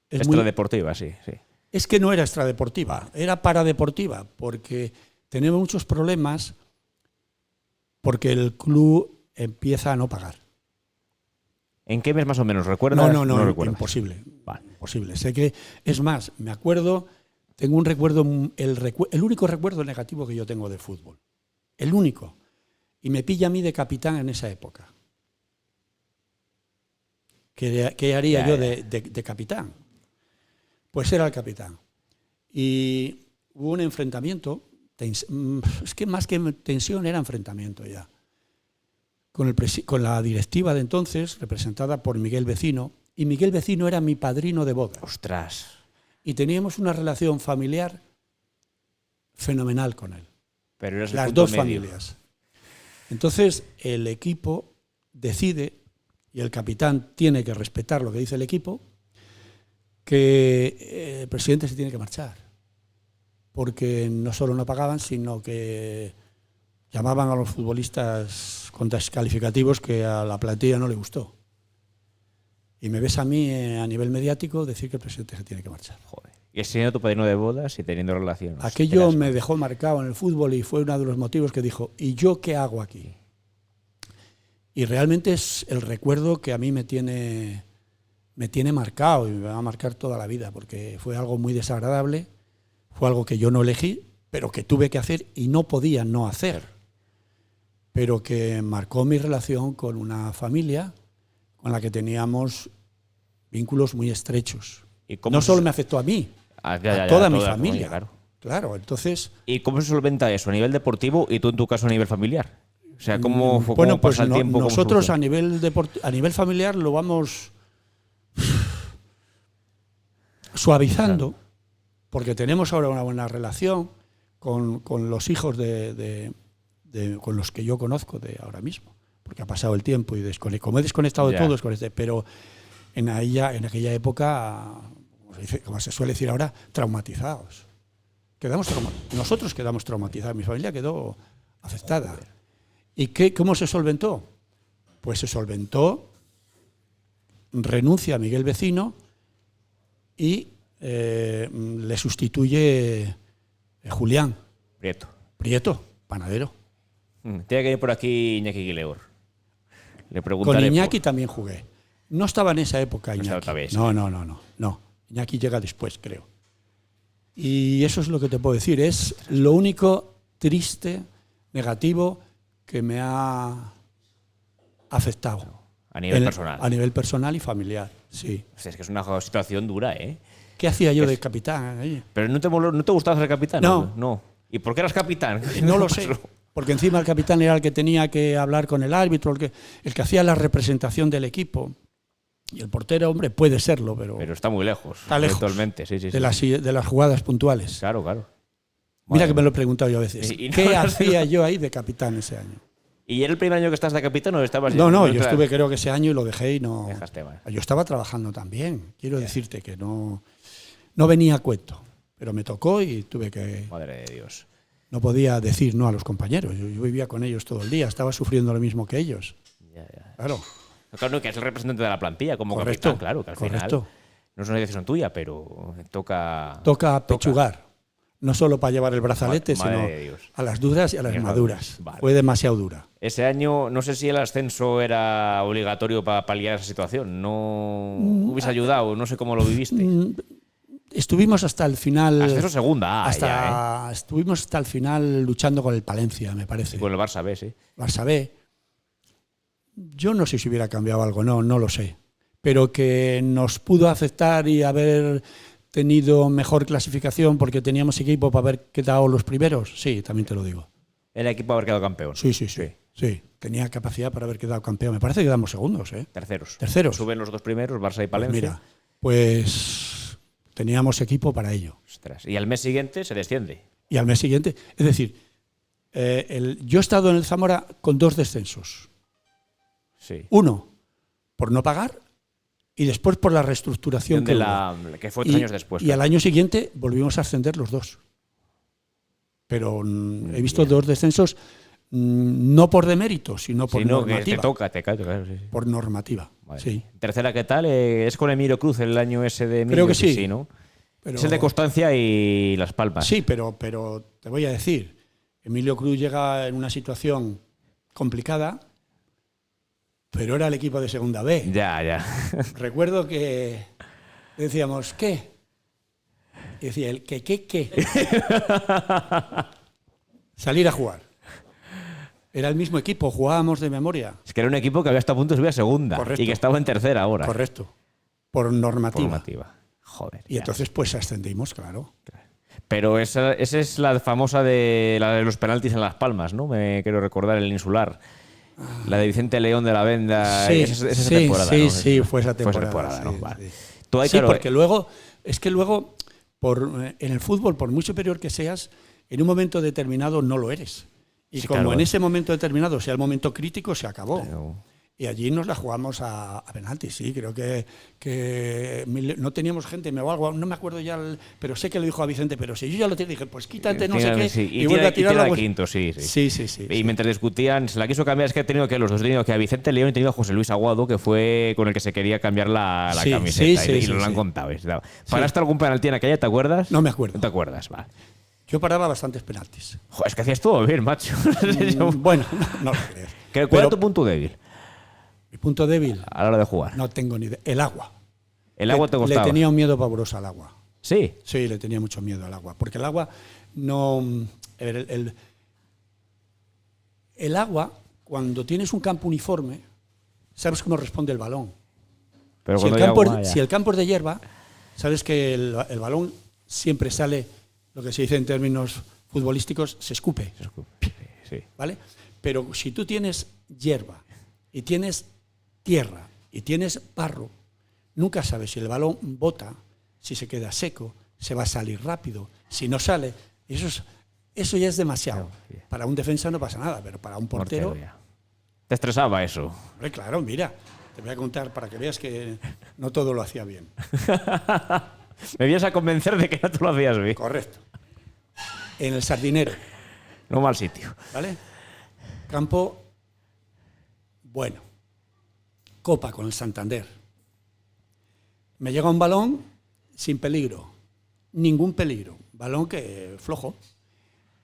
Extradeportiva, sí. Es que no era extradeportiva, era paradeportiva, porque tenemos muchos problemas porque el club empieza a no pagar. ¿En qué mes más o menos? ¿Recuerdas? No, recuerdas. imposible. Vale. Imposible. Sé que, es más, me acuerdo, tengo un recuerdo, el único recuerdo negativo que yo tengo de fútbol. El único. Y me pilla a mí de capitán en esa época. ¿Qué haría yo de capitán? Pues era el capitán. Y hubo un enfrentamiento, es que más que tensión era enfrentamiento ya, con la directiva de entonces, representada por Miguel Vecino, y Miguel Vecino era mi padrino de boda. ¡Ostras! Y teníamos una relación familiar fenomenal con él. Pero eras las dos familias. Entonces el equipo decide, y el capitán tiene que respetar lo que dice el equipo, que el presidente se tiene que marchar, porque no solo no pagaban, sino que llamaban a los futbolistas con descalificativos que a la plantilla no le gustó. Y me ves a mí a nivel mediático decir que el presidente se tiene que marchar. Joder. Y siendo tu padrino de bodas y teniendo relaciones. Aquello me dejó marcado en el fútbol y fue uno de los motivos que dijo, ¿y yo qué hago aquí? Y realmente es el recuerdo que a mí me tiene marcado y me va a marcar toda la vida, porque fue algo muy desagradable, fue algo que yo no elegí, pero que tuve que hacer y no podía no hacer, pero que marcó mi relación con una familia con la que teníamos vínculos muy estrechos. ¿Y cómo no solo me afectó a mí, a toda mi familia. Claro, entonces... ¿Y cómo se solventa eso a nivel deportivo y tú en tu caso a nivel familiar? O sea, ¿cómo pasa el tiempo? Nosotros a nivel familiar lo vamos suavizando, porque tenemos ahora una buena relación con los hijos con los que yo conozco de ahora mismo, porque ha pasado el tiempo y como he desconectado de todo, pero en aquella época, como se suele decir ahora, traumatizados. Nosotros quedamos traumatizados, mi familia quedó afectada. ¿Y cómo se solventó? Pues se solventó, renuncia a Miguel Vecino y le sustituye Julián Prieto, panadero. Tiene que ir por aquí Iñaki Guileor. Le preguntaré. Con Iñaki también jugué. No estaba en esa época Iñaki. No. Iñaki llega después, creo. Y eso es lo que te puedo decir. Es lo único triste, negativo, que me ha afectado. A nivel personal. A nivel personal y familiar, sí. O sea, es que es una situación dura, ¿eh? ¿Qué hacía yo de capitán ahí? ¿Pero no te gustaba ser capitán? No. ¿Y por qué eras capitán? No lo sé. Porque encima el capitán era el que tenía que hablar con el árbitro, el que hacía la representación del equipo. Y el portero, hombre, puede serlo, pero está muy lejos. Está lejos Actualmente, sí. de las jugadas puntuales. Claro. Mira que me lo he preguntado yo a veces. Y no, ¿Qué hacía yo ahí de capitán ese año? ¿Y era el primer año que estás de capitán o estabas...? No, yo estuve creo que ese año y lo dejé y no... Dejaste, vale. Yo estaba trabajando también. Quiero decirte que no venía a cuento. Pero me tocó y tuve que... Madre de Dios. No podía decir no a los compañeros. Yo vivía con ellos todo el día. Estaba sufriendo lo mismo que ellos. Ya. Claro. Claro, que es el representante de la plantilla como Correcto, capitán, claro, que al final no es una decisión tuya, pero toca pechugar. No solo para llevar el brazalete, Madre sino de Dios. a las duras y a las maduras. Vale. Fue demasiado dura. Ese año, no sé si el ascenso era obligatorio para paliar esa situación. No hubiese ayudado, no sé cómo lo viviste. Estuvimos hasta el final. Ascenso segunda A, Estuvimos hasta el final luchando con el Palencia, me parece. Y con el Barça B, sí. Barça B. Yo no sé si hubiera cambiado algo, no lo sé. Pero que nos pudo afectar y haber tenido mejor clasificación porque teníamos equipo para haber quedado los primeros, sí, también te lo digo. El equipo haber quedado campeón. Sí. Tenía capacidad para haber quedado campeón. Me parece que quedamos segundos, ¿eh? Terceros. Suben los dos primeros, Barça y Palencia. Pues teníamos equipo para ello. Ostras. Y al mes siguiente se desciende. Y al mes siguiente, es decir, yo he estado en el Zamora con 2 descensos. Sí. Uno, por no pagar, y después por la reestructuración que fue 3 años después. Y al año siguiente volvimos a ascender los 2. Pero he visto 2 descensos no por demérito, sino por normativa. Que te toca, claro, sí. Por normativa, vale. sí. Tercera, ¿qué tal? Es con Emilio Cruz el año ese de Emilio. Creo que sí. ¿No? Es el de Constancia y Las Palmas. Sí, pero te voy a decir, Emilio Cruz llega en una situación complicada, pero era el equipo de segunda B. Ya. Recuerdo que decíamos, ¿qué? Y decía él, ¿qué? Salir a jugar. Era el mismo equipo, jugábamos de memoria. Es que era un equipo que había estado a punto de subir a segunda. Correcto. Y que estaba en tercera ahora. Correcto. Por normativa. Joder. Y entonces pues ascendimos, claro. Pero esa es la famosa de los penaltis en Las Palmas, ¿no? Me quiero recordar el insular. La de Vicente León de la Venda. Sí, esa temporada, ¿no? Sí, fue esa temporada. ¿no? Sí, vale. sí. Tú ahí, sí, claro, porque luego en el fútbol, por muy superior que seas, en un momento determinado no lo eres. Y como en ese momento determinado sea el momento crítico, se acabó. Pero... Y allí nos la jugamos a penaltis, sí. Creo que no teníamos gente, no me acuerdo ya, pero sé que le dijo a Vicente, pero si yo ya lo tenía, dije, pues quítate, no sé qué, sí. y vuelve a tirarlo. Pues, quinto, sí. Y mientras discutían, se la quiso cambiar, es que ha tenido que los dos tenido que a Vicente León y tenido a José Luis Aguado, que fue con el que se quería cambiar la camiseta, y nos lo han contado. ¿Paraste algún penalti en aquella, te acuerdas? No me acuerdo. No te acuerdas, va. Yo paraba bastantes penaltis. Joder, es que hacías todo bien, macho. Bueno, no lo crees. ¿Cuál era tu punto débil? Mi punto débil. A la hora de jugar. No tengo ni idea. El agua. ¿El agua te costaba? Le tenía un miedo pavoroso al agua. ¿Sí? Sí, le tenía mucho miedo al agua. Porque el agua no. El agua, cuando tienes un campo uniforme, sabes cómo responde el balón. Pero si el campo es de hierba, sabes que el balón siempre sale, lo que se dice en términos futbolísticos, se escupe. Sí. ¿Vale? Pero si tú tienes hierba y tienes tierra y tienes barro, nunca sabes si el balón bota, si se queda seco, se va a salir rápido, si no sale. Eso ya es demasiado. Para un defensa no pasa nada, pero para un portero... ¿Te estresaba eso? Hombre, claro, mira, te voy a contar para que veas que no todo lo hacía bien. Me vienes a convencer de que no tú lo hacías bien. Correcto. En el Sardinero. No mal sitio. ¿Vale? Campo... Bueno, Copa con el Santander. Me llega un balón sin peligro, ningún peligro, balón que flojo.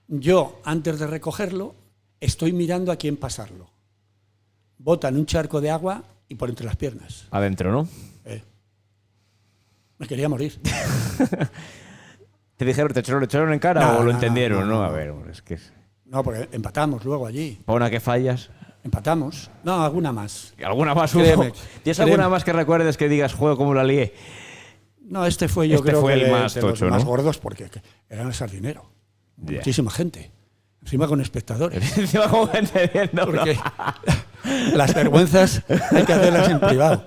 Yo, antes de recogerlo, estoy mirando a quién pasarlo. Bota en un charco de agua y por entre las piernas. Adentro, ¿no? Me quería morir. ¿Te dijeron, te echaron en cara o lo entendieron? No, a ver, es que... No, porque empatamos luego allí. ¿Para una que fallas? Empatamos. No, alguna más. ¿Alguna más hubo? Créeme, ¿Tienes créeme. alguna más que recuerdes que digas, juego, cómo la lié? No, este fue yo Este creo fue que el más de tocho, los más ¿no? gordos porque eran el sardinero. Ya. Muchísima gente. Encima con espectadores. Encima con gente viéndolo. Porque las vergüenzas hay que hacerlas en privado.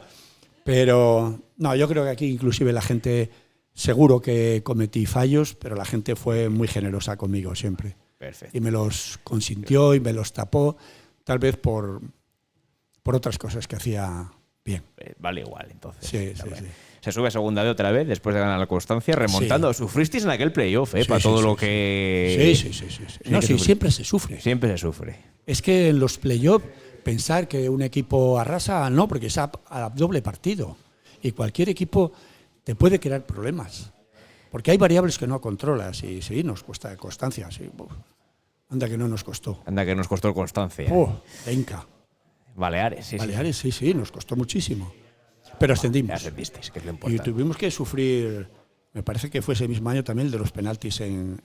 Pero no, yo creo que aquí inclusive la gente, seguro que cometí fallos, pero la gente fue muy generosa conmigo siempre. Perfecto. Y me los consintió y me los tapó, tal vez por otras cosas que hacía bien. Vale igual, entonces. Sí, Está sí, bien. sí. Se sube a segunda de otra vez después de ganar la Constancia, remontando. Sufristeis en aquel playoff, Sí, para sí, todo sí, lo sí. que... Sí. que No, sí, sufrir. siempre se sufre. Siempre se sufre. Es que en los playoffs pensar que un equipo arrasa, no, porque es a doble partido. Y cualquier equipo te puede crear problemas. Porque hay variables que no controlas y sí, nos cuesta constancia. Sí. Anda que no nos costó. Anda que nos costó Constancia. De Inca. Baleares, sí. Baleares, sí, nos costó muchísimo. Pero Ya ascendimos. ascendisteis, que es lo Y importante. tuvimos que sufrir, me parece que fue ese mismo año también el de los penaltis en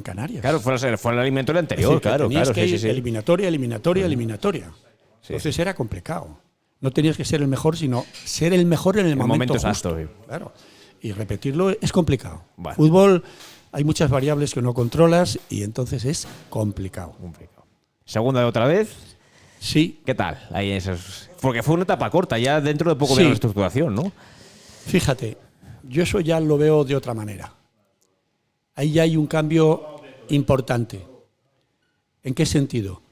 Canarias. Claro, fue el eliminatorio Es anterior, decir, que claro. tenías que Sí. ir eliminatoria. Sí. Entonces era complicado. No tenías que ser el mejor, sino ser el mejor en el momento exacto. justo. Claro. Y repetirlo es complicado. Vale. Fútbol, hay muchas variables que no controlas y entonces es complicado. Complicado. Segunda de otra vez. Sí, ¿Qué tal? Ahí esos... Porque fue una etapa corta, ya dentro de poco Sí. viene la reestructuración, ¿no? fíjate, yo eso ya lo veo de otra manera. Ahí ya hay un cambio importante. ¿En qué sentido?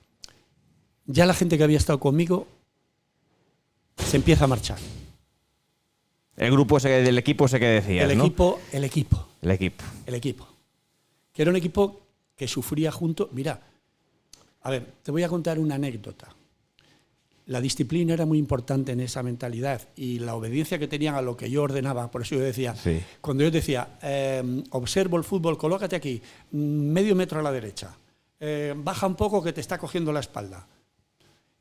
Ya la gente que había estado conmigo se empieza a marchar. El grupo ese del equipo ese que decías, El ¿no? equipo. El equipo. Que era un equipo que sufría junto. Mira, a ver, te voy a contar una anécdota. La disciplina era muy importante en esa mentalidad y la obediencia que tenían a lo que yo ordenaba. Por eso yo decía, Sí. cuando yo decía, observo el fútbol, colócate aquí, medio metro a la derecha, baja un poco que te está cogiendo la espalda.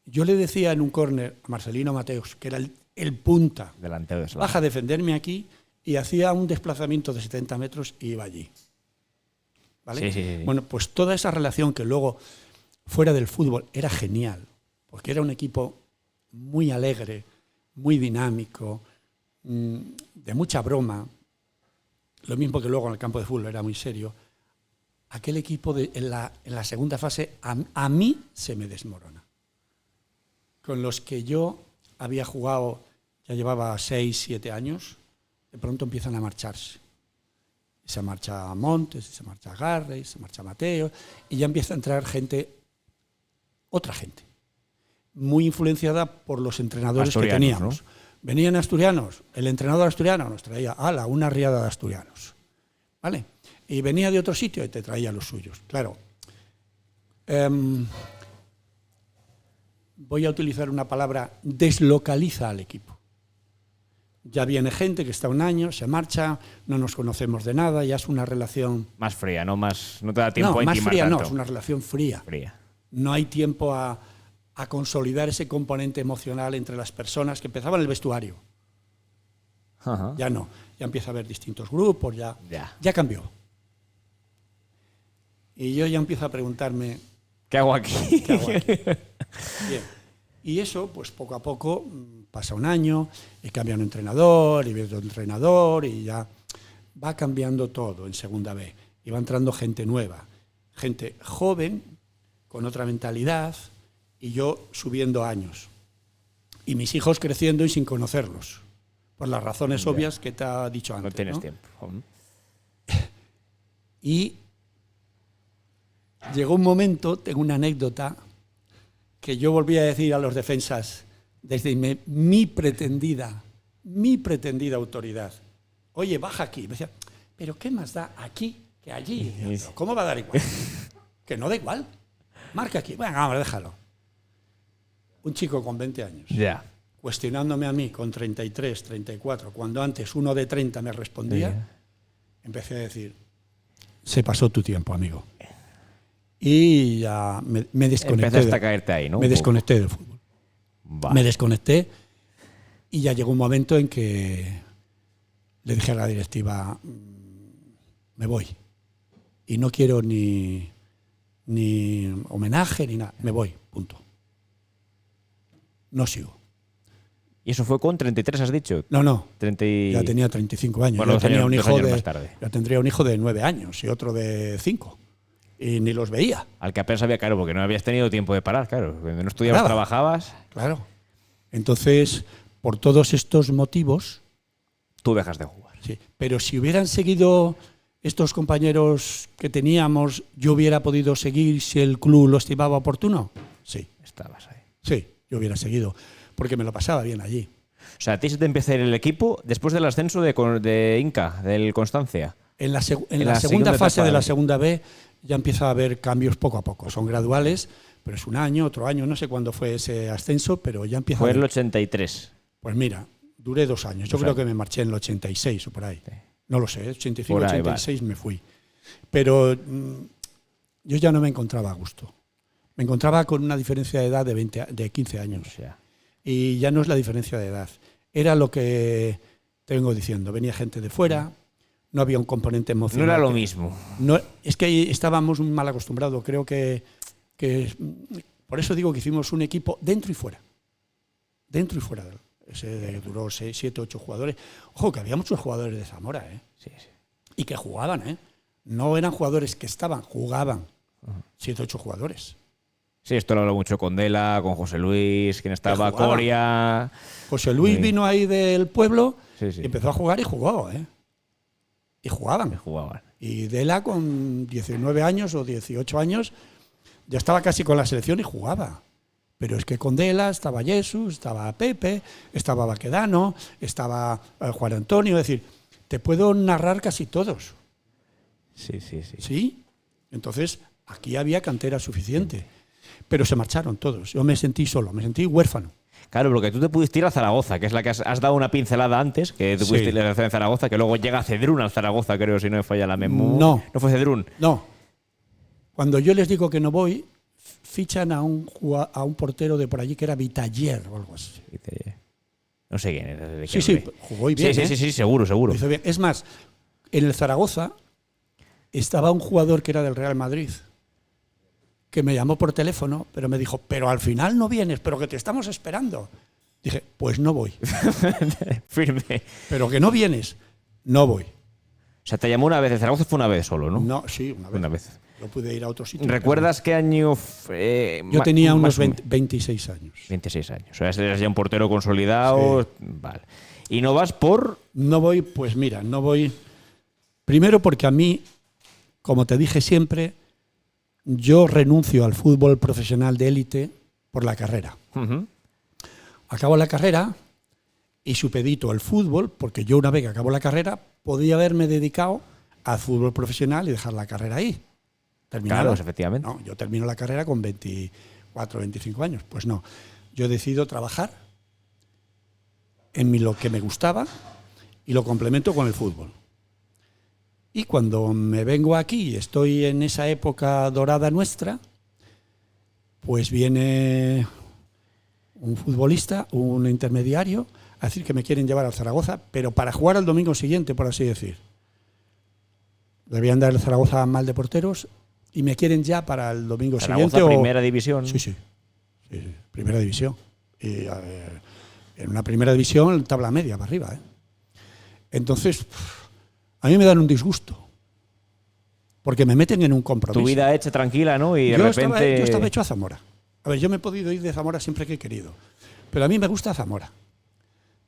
Yo le decía en un córner a Marcelino Mateos, que era el punta, Delantero de Slam. baja a defenderme aquí, y hacía un desplazamiento de 70 metros y iba allí. ¿Vale? Sí. Bueno, pues toda esa relación que luego, fuera del fútbol, era genial, porque era un equipo muy alegre, muy dinámico, de mucha broma, lo mismo que luego en el campo de fútbol era muy serio. Aquel equipo en la segunda fase a mí se me desmorona. Con los que yo había jugado, ya llevaba 6, 7 años, de pronto empiezan a marcharse. Se marcha Montes, se marcha Garrey, se marcha Mateo, y ya empieza a entrar gente, otra gente, muy influenciada por los entrenadores que teníamos. ¿No? Venían asturianos, el entrenador asturiano nos traía una riada de asturianos, ¿vale? Y venía de otro sitio y te traía los suyos. Claro, voy a utilizar una palabra, deslocaliza al equipo. Ya viene gente que está un año, se marcha, no nos conocemos de nada, ya es una relación... Más fría, no te da tiempo a No, más intimar fría tanto. no, es una relación fría. Fría. No hay tiempo a consolidar ese componente emocional entre las personas que empezaban el vestuario. Ajá. Ya no, ya empieza a haber distintos grupos, ya cambió. Y yo ya empiezo a preguntarme, ¿Qué hago aquí? ¿qué hago aquí? Bien. Y eso, pues poco a poco, pasa un año, y cambia un entrenador, y viene otro entrenador, y ya va cambiando todo en segunda B. Y va entrando gente nueva, gente joven, con otra mentalidad, y yo subiendo años. Y mis hijos creciendo y sin conocerlos, por las razones obvias que te he dicho antes. No tienes ¿no? tiempo. Y llegó un momento, tengo una anécdota, que yo volví a decir a los defensas, desde mi pretendida autoridad, oye, baja aquí. Me decía, pero ¿qué más da aquí que allí? Yo, ¿cómo va a dar igual? Que no da igual. Marca aquí. Bueno, vamos, déjalo. Un chico con 20 años, Ya. cuestionándome a mí con 33, 34, cuando antes uno de 30 me respondía, Ya. empecé a decir, se pasó tu tiempo, amigo. Y ya me desconecté. Empezaste a caerte ahí, ¿no? Me desconecté del fútbol. Vale. Me desconecté y ya llegó un momento en que le dije a la directiva, me voy. Y no quiero ni homenaje ni nada, me voy, punto. no sigo. ¿Y eso fue con 33, has dicho? No. 30 Ya tenía 35 años. Bueno, Ya tendría un hijo de 9 años y otro de 5. Y ni los veía. Al que apenas había, claro, porque no habías tenido tiempo de parar, claro. Cuando no estudiabas, trabajabas. Claro. Entonces, por todos estos motivos... Tú dejas de jugar. Sí. Pero si hubieran seguido estos compañeros que teníamos, ¿yo hubiera podido seguir si el club lo estimaba oportuno? Sí. Estabas ahí. Sí, yo hubiera seguido. Porque me lo pasaba bien allí. O sea, a ti se te empieza a ir el equipo después del ascenso de Inca, del Constancia. En la segunda fase de la segunda B ya empieza a haber cambios poco a poco. Son graduales, pero es un año, otro año. No sé cuándo fue ese ascenso, pero ya empieza Fue a haber. el 83. Pues mira, duré 2 años. Yo creo que me marché en el 86 o por ahí. Sí. No lo sé, 85, 86 me fui. Pero yo ya no me encontraba a gusto. Me encontraba con una diferencia de edad de 15 años. O sea. Y ya no es la diferencia de edad. Era lo que te vengo diciendo. Venía gente de fuera, no había un componente emocional. No era lo mismo. No, es que estábamos mal acostumbrados. Creo que por eso digo que hicimos un equipo dentro y fuera. Dentro y fuera. Ese duró 6, 7, 8 jugadores. Ojo, que había muchos jugadores de Zamora, ¿eh? Sí. Y que jugaban, ¿eh? No eran jugadores que estaban, jugaban. 7, 8 jugadores. Sí, esto lo hablo mucho con Dela, con José Luis, quien estaba, Coria. José Luis vino ahí del pueblo y empezó a jugar y jugó, ¿eh? Y jugaban. Y Dela con 19 años o 18 años ya estaba casi con la selección y jugaba. Pero es que con Dela estaba Jesús, estaba Pepe, estaba Baquedano, estaba Juan Antonio. Es decir, te puedo narrar casi todos. Sí. ¿Sí? Entonces, aquí había cantera suficiente. Pero se marcharon todos. Yo me sentí solo, me sentí huérfano. Claro, porque tú te pudiste ir a Zaragoza, que es la que has dado una pincelada antes, que te pudiste ir a Zaragoza, que luego llega Cedrún al Zaragoza, creo, si no me falla la memoria. ¿No fue Cedrún? No. Cuando yo les digo que no voy, fichan a un portero de por allí que era Vitaller o algo así. No sé quién era. Sí, jugó bien. Sí, seguro. Lo hizo bien. Es más, en el Zaragoza estaba un jugador que era del Real Madrid, que me llamó por teléfono, pero me dijo, pero al final no vienes, pero que te estamos esperando. Dije, pues no voy. Firme. Pero que no vienes, no voy. O sea, te llamó una vez, el Zaragoza fue una vez solo, ¿no? No, sí, una vez. Yo pude ir a otro sitio. ¿Recuerdas qué año? Yo tenía unos 26 años. 26 años. O sea, eres ya un portero consolidado. Sí. Vale. ¿Y no vas por...? No voy, pues mira, no voy... Primero porque a mí, como te dije siempre, yo renuncio al fútbol profesional de élite por la carrera. Acabo la carrera y supedito el fútbol, porque yo una vez que acabo la carrera podía haberme dedicado al fútbol profesional y dejar la carrera ahí. ¿Terminada? Claro, efectivamente. No, yo termino la carrera con 24, 25 años. Pues no, yo decido trabajar en lo que me gustaba y lo complemento con el fútbol. Y cuando me vengo aquí y estoy en esa época dorada nuestra, pues viene un futbolista, un intermediario, a decir que me quieren llevar al Zaragoza, pero para jugar al domingo siguiente, por así decir. Debían dar el Zaragoza mal de porteros y me quieren ya para el domingo siguiente. ¿Primera división? Sí, primera división. Y en una primera división, tabla media para arriba. Entonces, a mí me dan un disgusto. Porque me meten en un compromiso. Tu vida hecha tranquila, ¿no? Y de repente... Yo estaba hecho a Zamora. A ver, yo me he podido ir de Zamora siempre que he querido. Pero a mí me gusta Zamora.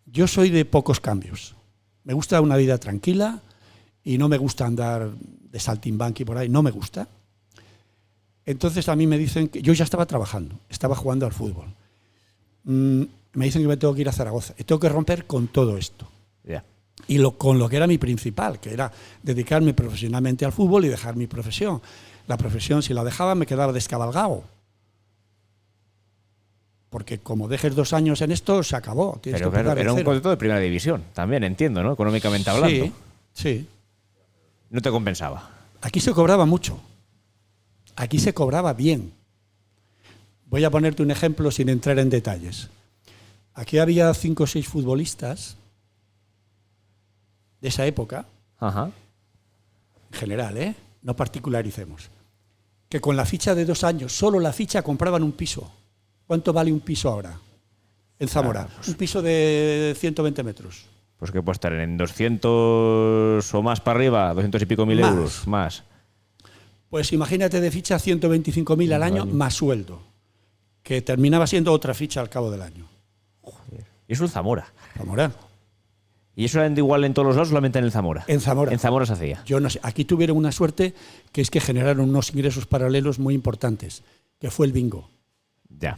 Yo soy de pocos cambios. Me gusta una vida tranquila y no me gusta andar de saltimbanqui por ahí. No me gusta. Entonces a mí me dicen que yo ya estaba trabajando, estaba jugando al fútbol. Me dicen que me tengo que ir a Zaragoza y tengo que romper con todo esto. Yeah. Y con lo que era mi principal, que era dedicarme profesionalmente al fútbol y dejar mi profesión. La profesión, si la dejaba, me quedaba descabalgado. Porque como dejes 2 años en esto, se acabó. Pero claro, era un contrato de primera división, también entiendo, ¿no? Económicamente hablando. Sí. No te compensaba. Aquí se cobraba mucho. Aquí se cobraba bien. Voy a ponerte un ejemplo sin entrar en detalles. Aquí había 5 o 6 futbolistas de esa época, Ajá. En general, no particularicemos, que con la ficha de 2 años, solo la ficha, compraban un piso. ¿Cuánto vale un piso ahora? en Zamora. Un piso de 120 metros. Pues que puede estar en 200 o más para arriba, 200 y pico mil Más. euros, más. Pues imagínate de ficha 125.000 al año más sueldo, que terminaba siendo otra ficha al cabo del año. Y eso en Zamora. Zamora. ¿Y eso era igual en todos los lados, solamente en el Zamora? En Zamora. En Zamora se hacía. Yo no sé. Aquí tuvieron una suerte que es que generaron unos ingresos paralelos muy importantes, que fue el bingo. Ya.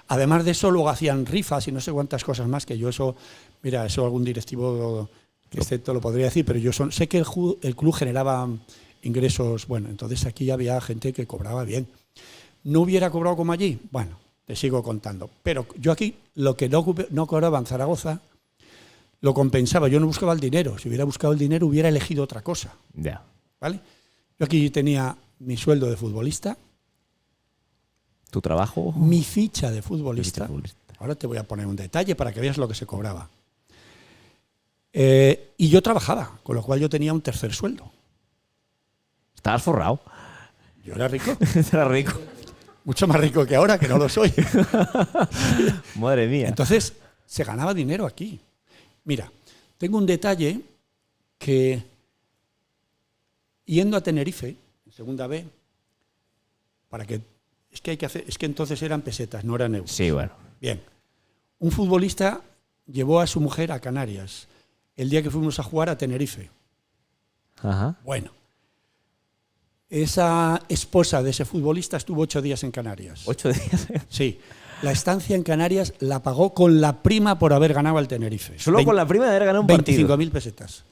Además de eso, luego hacían rifas y no sé cuántas cosas más, que yo eso, mira, eso algún directivo que esté te lo podría decir, pero yo sé que el club generaba ingresos, bueno, entonces aquí había gente que cobraba bien. ¿No hubiera cobrado como allí? Bueno, te sigo contando. Pero yo aquí, lo que no cobraba en Zaragoza, lo compensaba. Yo no buscaba el dinero. Si hubiera buscado el dinero, hubiera elegido otra cosa. Ya. ¿Vale? Yo aquí tenía mi sueldo de futbolista, ¿Tu trabajo? mi ficha de futbolista. futbolista. Ahora te voy a poner un detalle para que veas lo que se cobraba. Y yo trabajaba, con lo cual yo tenía un tercer sueldo. ¿Estabas forrado? Yo era rico, Era rico. mucho más rico que ahora, que no lo soy. Madre mía. Entonces, se ganaba dinero aquí. Mira, tengo un detalle que yendo a Tenerife, en segunda B, es que entonces eran pesetas, no eran euros. Sí, bueno. Bien, un futbolista llevó a su mujer a Canarias el día que fuimos a jugar a Tenerife. Ajá. Bueno, esa esposa de ese futbolista estuvo 8 días en Canarias. 8 días. Sí, la estancia en Canarias la pagó con la prima por haber ganado al Tenerife. Solo con la prima de haber ganado un partido. 25.000 pesetas.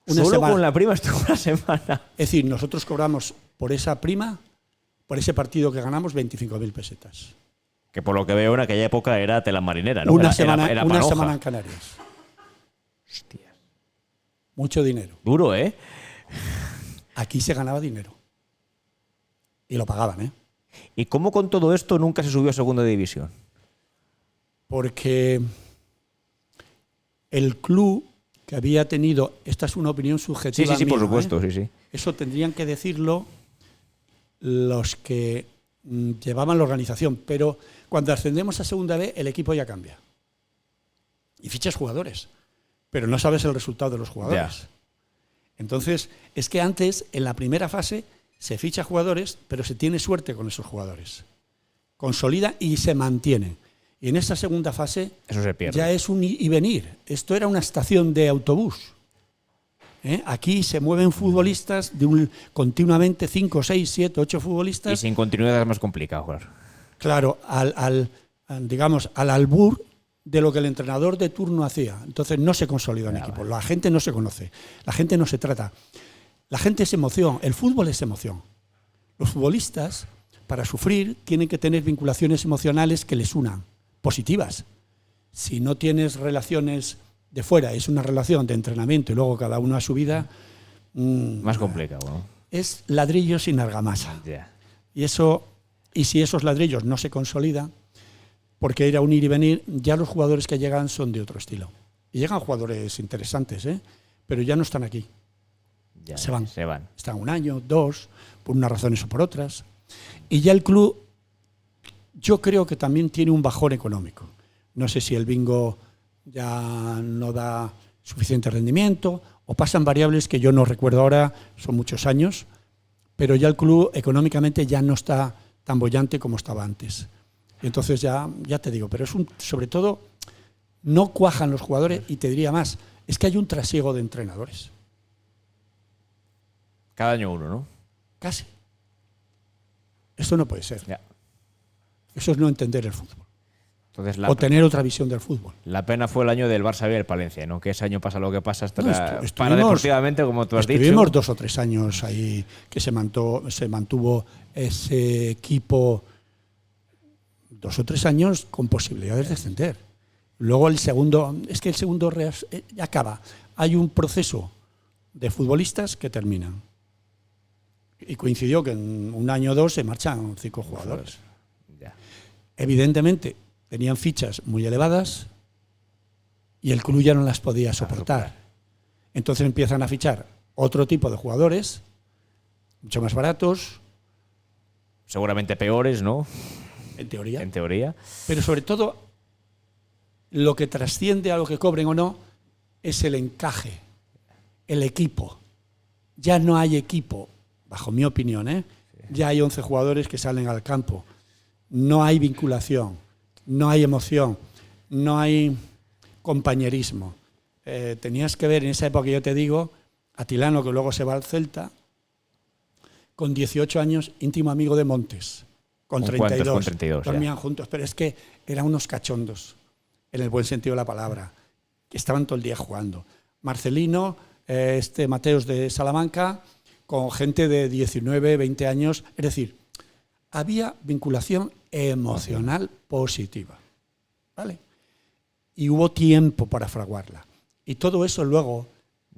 Solo con la prima estuvo una semana. Es decir, nosotros cobramos por esa prima, por ese partido que ganamos, 25.000 pesetas. Que por lo que veo en aquella época era tela marinera, ¿no? Una Era panoja. semana en Canarias. Hostia. Mucho dinero. Duro, ¿eh? Aquí se ganaba dinero. Y lo pagaban, ¿eh? ¿Y cómo con todo esto nunca se subió a segunda división? Porque el club que había tenido, esta es una opinión subjetiva Sí, por mía, supuesto, ¿eh? sí. Eso tendrían que decirlo los que llevaban la organización, pero cuando ascendemos a segunda B el equipo ya cambia. Y fichas jugadores, pero no sabes el resultado de los jugadores. Ya. Entonces, es que antes, en la primera fase, se ficha jugadores, pero se tiene suerte con esos jugadores. Consolida y se mantiene. Y en esta segunda fase Eso se pierde. ya es un ir y venir. Esto era una estación de autobús. Aquí se mueven futbolistas continuamente, 5, 6, 7, 8 futbolistas. Y sin continuidad es más complicado, claro. Claro, digamos, al albur de lo que el entrenador de turno hacía. Entonces no se consolida un equipo. La gente no se conoce, la gente no se trata. La gente es emoción, el fútbol es emoción. Los futbolistas, para sufrir, tienen que tener vinculaciones emocionales que les unan, positivas. Si no tienes relaciones de fuera, es una relación de entrenamiento y luego cada uno a su vida, Más complicado, ¿no? es ladrillo sin argamasa. Ya. Y si esos ladrillos no se consolidan, porque ir a un ir y venir, ya los jugadores que llegan son de otro estilo. Y llegan jugadores interesantes, pero ya no están aquí. Ya, Se van. Están 1 año, 2, por unas razones o por otras. Y ya el club, yo creo que también tiene un bajón económico. No sé si el bingo ya no da suficiente rendimiento o pasan variables que yo no recuerdo ahora, son muchos años, pero ya el club económicamente ya no está tan bollante como estaba antes. Y entonces ya te digo, pero sobre todo no cuajan los jugadores y te diría más, es que hay un trasiego de entrenadores. Cada año uno, ¿no? Casi. Esto no puede ser. Ya. Eso es no entender el fútbol. Entonces, O tener otra visión del fútbol. la pena fue el año del Barça B y el Palencia, ¿no? Que ese año pasa lo que pasa hasta Estuvimos- para deportivamente, como tú has dicho. Estuvimos 2 o 3 años ahí que se mantuvo ese equipo 2 o 3 años con posibilidades de descender. Luego el segundo acaba. Hay un proceso de futbolistas que terminan. Y coincidió que en 1 año o 2 se marchan 5 jugadores. Ya. Evidentemente tenían fichas muy elevadas y el club ya no las podía soportar. Entonces empiezan a fichar otro tipo de jugadores, mucho más baratos, Seguramente peores, ¿no? en teoría. En teoría. Pero sobre todo, lo que trasciende a lo que cobren o no es el encaje, el equipo. Ya no hay equipo, bajo mi opinión, ¿eh? Ya hay 11 jugadores que salen al campo. No hay vinculación, no hay emoción, no hay compañerismo. Tenías que ver en esa época que yo te digo, Atilano, que luego se va al Celta, con 18 años, íntimo amigo de Montes, con 32. Con 32 dormían juntos, pero es que eran unos cachondos, en el buen sentido de la palabra, que estaban todo el día jugando. Marcelino, Mateos de Salamanca, con gente de 19, 20 años, es decir, había vinculación emocional positiva, ¿vale? Y hubo tiempo para fraguarla. Y todo eso luego,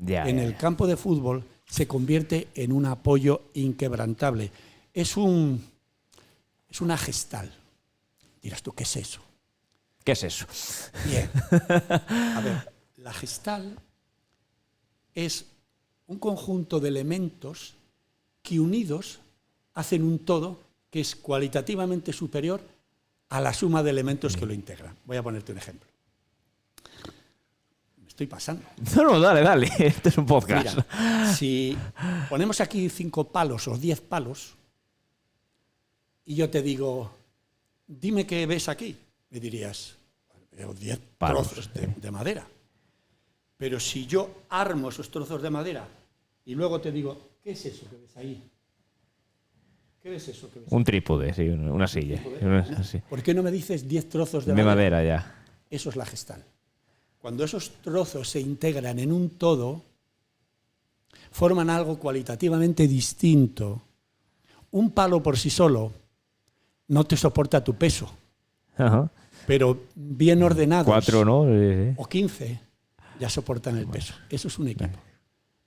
en el campo de fútbol, se convierte en un apoyo inquebrantable. Es una gestal. Dirás tú, ¿qué es eso? ¿Qué es eso? Bien. A ver, la gestal es un conjunto de elementos que unidos hacen un todo que es cualitativamente superior a la suma de elementos que lo integran. Voy a ponerte un ejemplo. Me estoy pasando. No, dale. Este es un podcast. Mira, si ponemos aquí 5 palos o 10 palos y yo te digo, dime qué ves aquí, me dirías, veo 10 trozos de madera. Pero si yo armo esos trozos de madera y luego te digo, ¿qué es eso que ves ahí? ¿Qué es eso que ves ahí? Un trípode, sí, una silla. ¿Por qué no me dices 10 trozos de madera ya? Eso es la gestal. Cuando esos trozos se integran en un todo, forman algo cualitativamente distinto. Un palo por sí solo no te soporta tu peso. Ajá. Pero bien ordenados, 4, ¿no? O 15, ya soportan el peso. Eso es un equipo.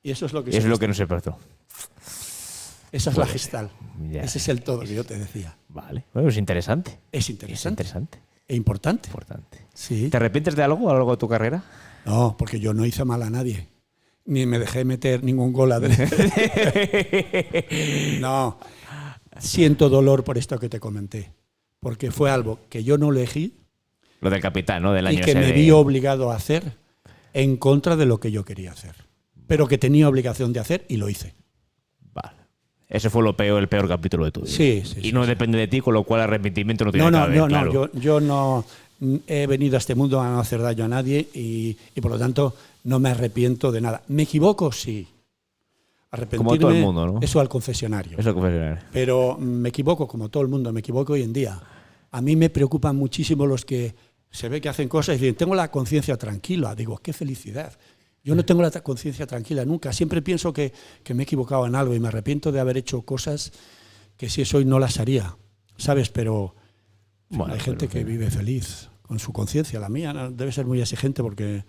Y eso es lo que es lo que no se portó. Esa es la gestal. Ya. Ese es el todo que yo te decía. Vale. Bueno, es interesante. Es interesante. Es interesante. E importante. Sí. ¿Te arrepientes de algo a lo largo de tu carrera? No, porque yo no hice mal a nadie. Ni me dejé meter ningún gol No. Siento dolor por esto que te comenté. Porque fue algo que yo no elegí. Lo del capitán, ¿no? Del año y que me vi obligado a hacer en contra de lo que yo quería hacer. Pero que tenía obligación de hacer y lo hice. Vale. Ese fue el peor capítulo de tu vida. Sí. Y no depende de ti, con lo cual arrepentimiento no tiene nada que ver. No. Yo no he venido a este mundo a no hacer daño a nadie y por lo tanto no me arrepiento de nada. ¿Me equivoco? Sí. Arrepentirme, como todo el mundo, ¿no? Eso al confesionario. Eso al confesionario. Pero me equivoco como todo el mundo, me equivoco hoy en día. A mí me preocupan muchísimo los que se ve que hacen cosas y dicen, tengo la conciencia tranquila. Digo, qué felicidad. Yo no tengo la conciencia tranquila nunca. Siempre pienso que me he equivocado en algo y me arrepiento de haber hecho cosas que si es hoy no las haría. ¿Sabes? Pero bueno, hay gente que vive feliz con su conciencia. La mía debe ser muy exigente porque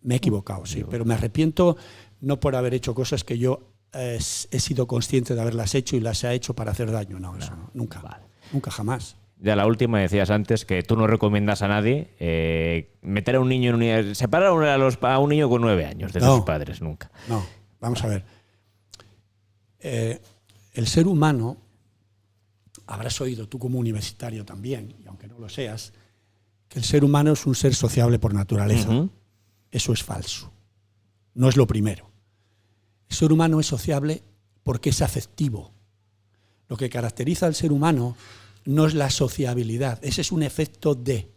me he equivocado, sí. Pero me arrepiento no por haber hecho cosas que yo he sido consciente de haberlas hecho y las he hecho para hacer daño. No, eso no, nunca. Vale. Nunca, jamás. Ya la última, decías antes que tú no recomiendas a nadie meter a un niño en separar a un niño con 9 años de sus padres, nunca. No, vamos a ver. El ser humano, habrás oído tú como universitario también, y aunque no lo seas, que el ser humano es un ser sociable por naturaleza. Uh-huh. Eso es falso. No es lo primero. El ser humano es sociable porque es afectivo. Lo que caracteriza al ser humano no es la sociabilidad, ese es un efecto de.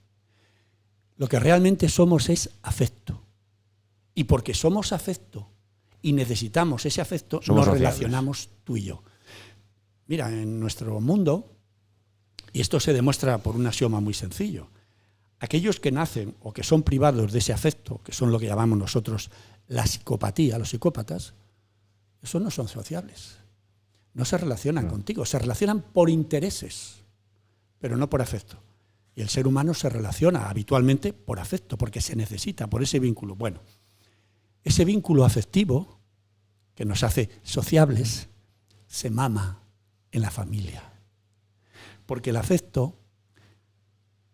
Lo que realmente somos es afecto. Y porque somos afecto y necesitamos ese afecto, nos relacionamos tú y yo. Mira, en nuestro mundo, y esto se demuestra por un axioma muy sencillo, aquellos que nacen o que son privados de ese afecto, que son lo que llamamos nosotros la psicopatía, los psicópatas, esos no son sociables. No se relacionan contigo, se relacionan por intereses, pero no por afecto. Y el ser humano se relaciona habitualmente por afecto, porque se necesita, por ese vínculo. Bueno, ese vínculo afectivo que nos hace sociables se mama en la familia. Porque el afecto,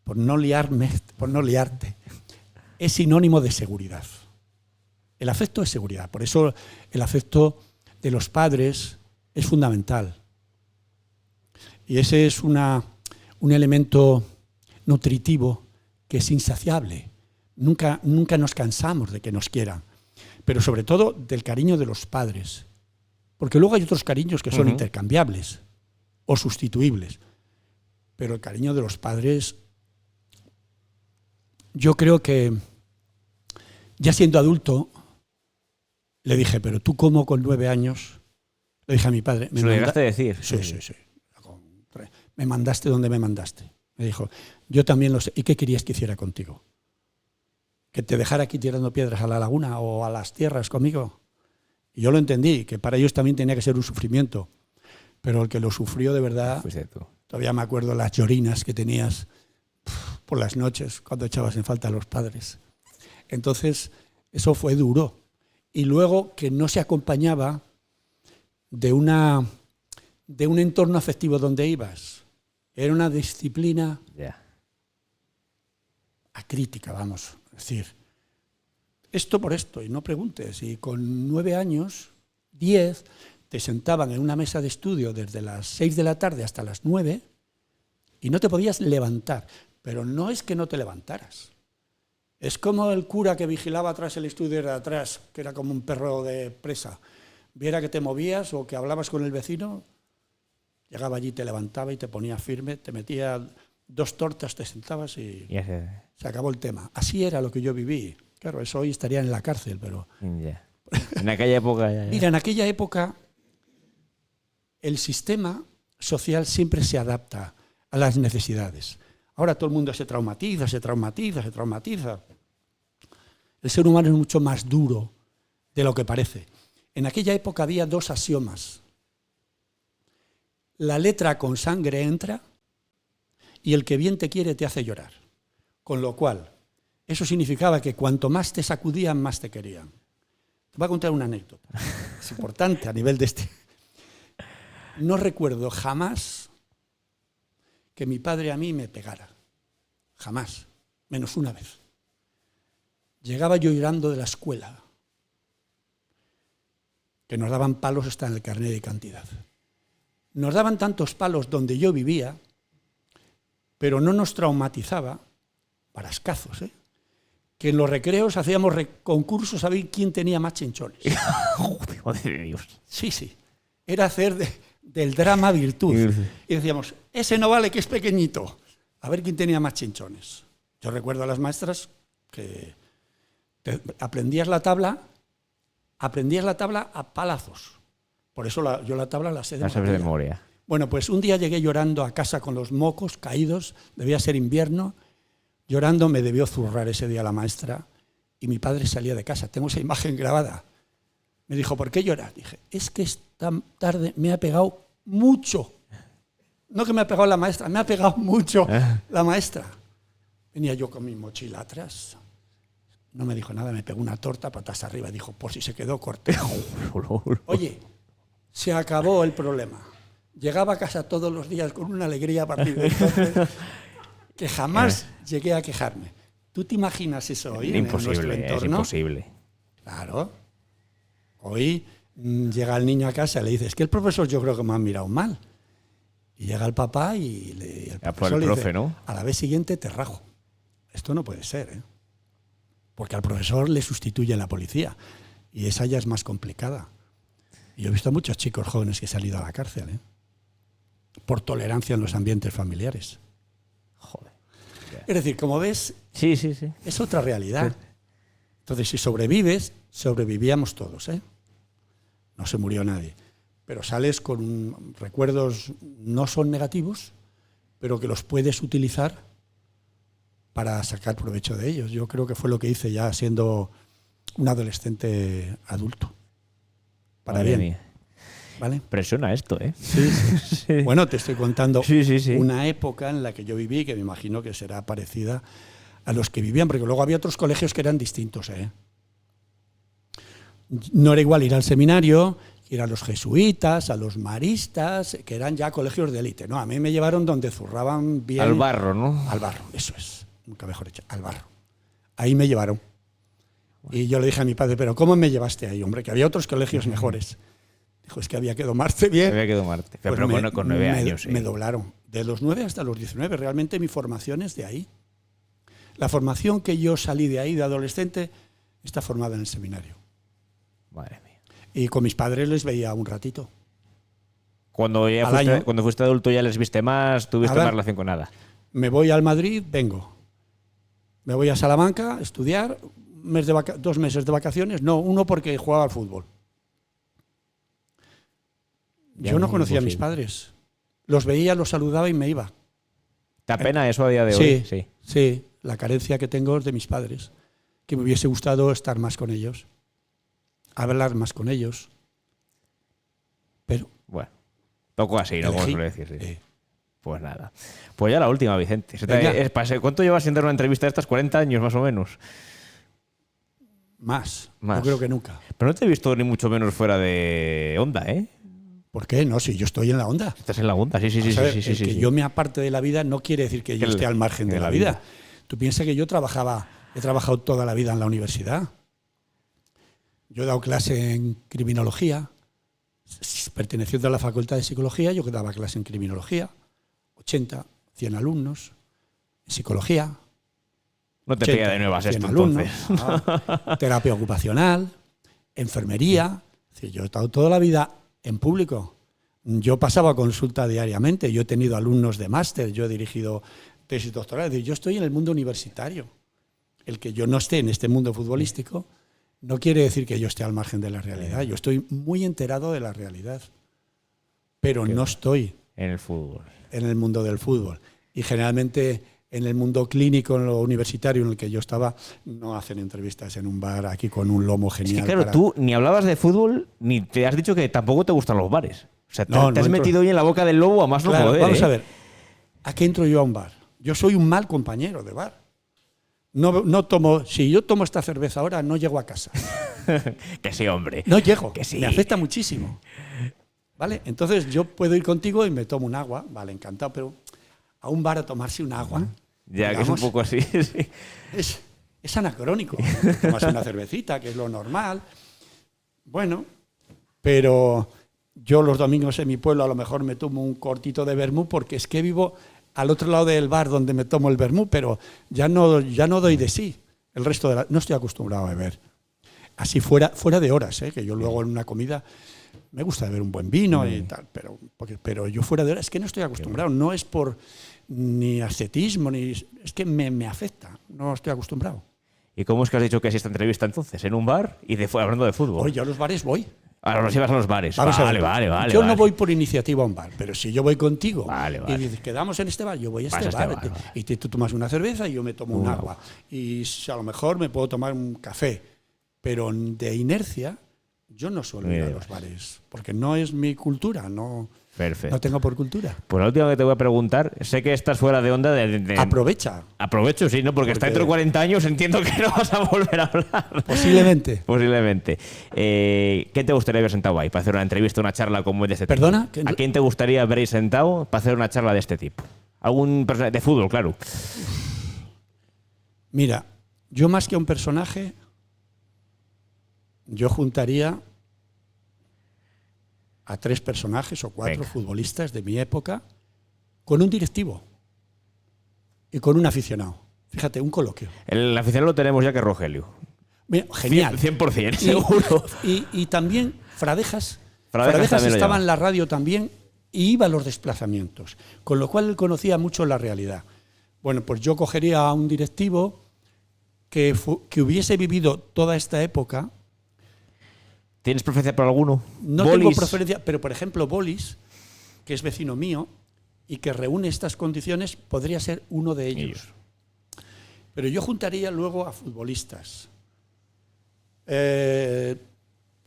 por no liarte, es sinónimo de seguridad. El afecto es seguridad. Por eso el afecto de los padres es fundamental. Y ese es una un elemento nutritivo que es insaciable. Nunca nos cansamos de que nos quieran, pero sobre todo del cariño de los padres, porque luego hay otros cariños que son intercambiables o sustituibles, pero el cariño de los padres, yo creo que ya siendo adulto le dije, pero tú cómo con 9 años, le dije a mi padre. ¿Se lo llegaste a decir? Sí. Me mandaste donde me mandaste. Me dijo, yo también lo sé. ¿Y qué querías que hiciera contigo? ¿Que te dejara aquí tirando piedras a la laguna o a las tierras conmigo? Y yo lo entendí, que para ellos también tenía que ser un sufrimiento. Pero el que lo sufrió de verdad, todavía me acuerdo las llorinas que tenías por las noches cuando echabas en falta a los padres. Entonces, eso fue duro. Y luego que no se acompañaba de un entorno afectivo donde ibas. Era una disciplina acrítica, vamos. Es decir, esto por esto, y no preguntes. Y con 9 años, 10, te sentaban en una mesa de estudio desde las 6 de la tarde hasta las 9 y no te podías levantar. Pero no es que no te levantaras. Es como el cura que vigilaba atrás el estudio de atrás, que era como un perro de presa. Viera que te movías o que hablabas con el vecino, llegaba allí, te levantaba y te ponía firme, te metía 2 tortas, te sentabas y se acabó el tema. Así era lo que yo viví. Claro, eso hoy estaría en la cárcel, pero... En aquella época... Mira, en aquella época el sistema social siempre se adapta a las necesidades. Ahora todo el mundo se traumatiza. El ser humano es mucho más duro de lo que parece. En aquella época había 2 axiomas. La letra con sangre entra y el que bien te quiere te hace llorar. Con lo cual, eso significaba que cuanto más te sacudían, más te querían. Te voy a contar una anécdota. Es importante a nivel de este. No recuerdo jamás que mi padre a mí me pegara. Jamás. Menos una vez. Llegaba yo llorando de la escuela, que nos daban palos hasta en el carnet de cantidad. Nos daban tantos palos donde yo vivía, pero no nos traumatizaba, para escazos, que en los recreos hacíamos concursos a ver quién tenía más chinchones. Joder de Dios. Sí. Era hacer del drama virtud. Y decíamos, ese no vale, que es pequeñito. A ver quién tenía más chinchones. Yo recuerdo a las maestras que aprendías la tabla a palazos. Por eso yo la tabla la sé de memoria. Bueno, pues un día llegué llorando a casa con los mocos caídos, debía ser invierno, llorando me debió zurrar ese día la maestra y mi padre salía de casa. Tengo esa imagen grabada. Me dijo, ¿por qué lloras? Dije, es que esta tarde me ha pegado mucho. No que me ha pegado la maestra, me ha pegado mucho la maestra. Venía yo con mi mochila atrás. No me dijo nada, me pegó una torta patas arriba. Dijo, por si se quedó corto. Oye, se acabó el problema. Llegaba a casa todos los días con una alegría a partir de entonces que jamás llegué a quejarme. ¿Tú te imaginas eso hoy en nuestro entorno? Es imposible. Claro. Hoy llega el niño a casa y le dice, es que el profesor yo creo que me ha mirado mal. Y llega el papá y el profesor le dice, ¿no? A la vez siguiente te rajo. Esto no puede ser, porque al profesor le sustituye la policía y esa ya es más complicada. Y yo he visto a muchos chicos jóvenes que se han ido a la cárcel, por tolerancia en los ambientes familiares. Joder. Es decir, como ves, sí. es otra realidad. Sí. Entonces, si sobrevives, sobrevivíamos todos, No se murió nadie. Pero sales con recuerdos, no son negativos, pero que los puedes utilizar para sacar provecho de ellos. Yo creo que fue lo que hice ya siendo un adolescente adulto. Para bien. Mía. ¿Vale? Presiona esto, Sí. Bueno, te estoy contando una época en la que yo viví, que me imagino que será parecida a los que vivían, porque luego había otros colegios que eran distintos, No era igual ir al seminario, ir a los jesuitas, a los maristas, que eran ya colegios de élite. No, a mí me llevaron donde zurraban bien. Al barro, ¿no? Al barro, eso es. Nunca mejor dicho, al barro. Ahí me llevaron. Y yo le dije a mi padre, ¿pero cómo me llevaste ahí, hombre? Que había otros colegios mejores. Dijo, es que había que domarte bien. Había que domarte. Pero con 9 años. Me doblaron. De los 9 hasta los 19. Realmente mi formación es de ahí. La formación que yo salí de ahí, de adolescente, está formada en el seminario. Madre mía. Y con mis padres les veía un ratito. Cuando fuiste adulto ya les viste más, tuviste más relación con nada. Me voy al Madrid, vengo. Me voy a Salamanca a estudiar, 2 meses de vacaciones. No, 1 porque jugaba al fútbol. Yo no conocía a mis padres. Los veía, los saludaba y me iba. ¿Te apena eso a día de hoy? Sí. La carencia que tengo es de mis padres. Que me hubiese gustado estar más con ellos. Hablar más con ellos. Pero... Bueno, tocó así, ¿no? Como suele decir. Sí. Pues nada. Pues ya la última, Vicente. ¿Cuánto llevas sin dar una entrevista de estas? 40 años, más o menos. Más. Yo creo que nunca. Pero no te he visto ni mucho menos fuera de onda, ¿eh? ¿Por qué? No, si yo estoy en la onda. Estás en la onda, sí. Que yo me aparte de la vida no quiere decir que yo esté al margen de la vida. Tú piensas que yo he trabajado toda la vida en la universidad. Yo he dado clase en criminología. Perteneciendo a la Facultad de Psicología, yo daba clase en criminología. 80, 100 alumnos. En psicología. No te pega de nuevas esto, entonces. Terapia ocupacional, enfermería. Es decir, yo he estado toda la vida en público. Yo pasaba consulta diariamente, yo he tenido alumnos de máster, yo he dirigido tesis doctorales. Es decir, yo estoy en el mundo universitario. El que yo no esté en este mundo futbolístico no quiere decir que yo esté al margen de la realidad. Yo estoy muy enterado de la realidad, pero no estoy en el fútbol, en el mundo del fútbol. Y generalmente en el mundo clínico, en lo universitario en el que yo estaba, no hacen entrevistas en un bar aquí con un lomo genial. Es que claro, tú ni hablabas de fútbol, ni te has dicho que tampoco te gustan los bares. O sea, te has metido hoy en la boca del lobo a más no poder. Vamos a ver, ¿a qué entro yo a un bar? Yo soy un mal compañero de bar. No tomo, si yo tomo esta cerveza ahora, no llego a casa. Que sí, hombre. No llego, que sí. Me afecta muchísimo. ¿Vale? Entonces yo puedo ir contigo y me tomo un agua, vale, encantado, pero a un bar a tomarse un agua. Ya, digamos, que es un poco así. Sí. Es anacrónico. Tomas una cervecita, que es lo normal. Bueno, pero yo los domingos en mi pueblo a lo mejor me tomo un cortito de vermú porque es que vivo al otro lado del bar donde me tomo el vermú, pero ya no doy de sí. El resto no estoy acostumbrado a beber. Así fuera de horas, que yo luego en una comida me gusta beber un buen vino y tal, pero yo fuera de horas es que no estoy acostumbrado. No es por ni ascetismo, es que me afecta. No estoy acostumbrado. ¿Y cómo es que has dicho que es esta entrevista entonces? ¿En un bar y hablando de fútbol? Hoy yo a los bares voy. Ahora nos llevas a los bares. Vale. Yo no voy por iniciativa a un bar, pero si yo voy contigo y dices, quedamos en este bar, yo voy a este bar. Y tú tomas una cerveza y yo me tomo un agua. Y a lo mejor me puedo tomar un café, pero de inercia yo no suelo ir a los bares, porque no es mi cultura, no tengo por cultura. Pues la última que te voy a preguntar, sé que estás fuera de onda Aprovecha. Aprovecho, sí, ¿no? Porque está dentro de 40 años, entiendo que no vas a volver a hablar. Posiblemente. ¿Quién te gustaría haber sentado ahí para hacer una entrevista, una charla como de este tipo? ¿Perdona? ¿A quién te gustaría haber sentado para hacer una charla de este tipo? ¿Algún personaje de fútbol, claro? Mira, yo más que a un personaje, yo juntaría a 3 personajes o 4 futbolistas de mi época con un directivo y con un aficionado. Fíjate, un coloquio. El aficionado lo tenemos ya que es Rogelio. Mira, genial. 100%, seguro. Y también Fradejas. Fradejas estaba en la radio también y iba a los desplazamientos, con lo cual él conocía mucho la realidad. Bueno, pues yo cogería a un directivo que hubiese vivido toda esta época. ¿Tienes preferencia por alguno? No tengo preferencia, pero por ejemplo Bolis, que es vecino mío y que reúne estas condiciones, podría ser uno de ellos. Pero yo juntaría luego a futbolistas.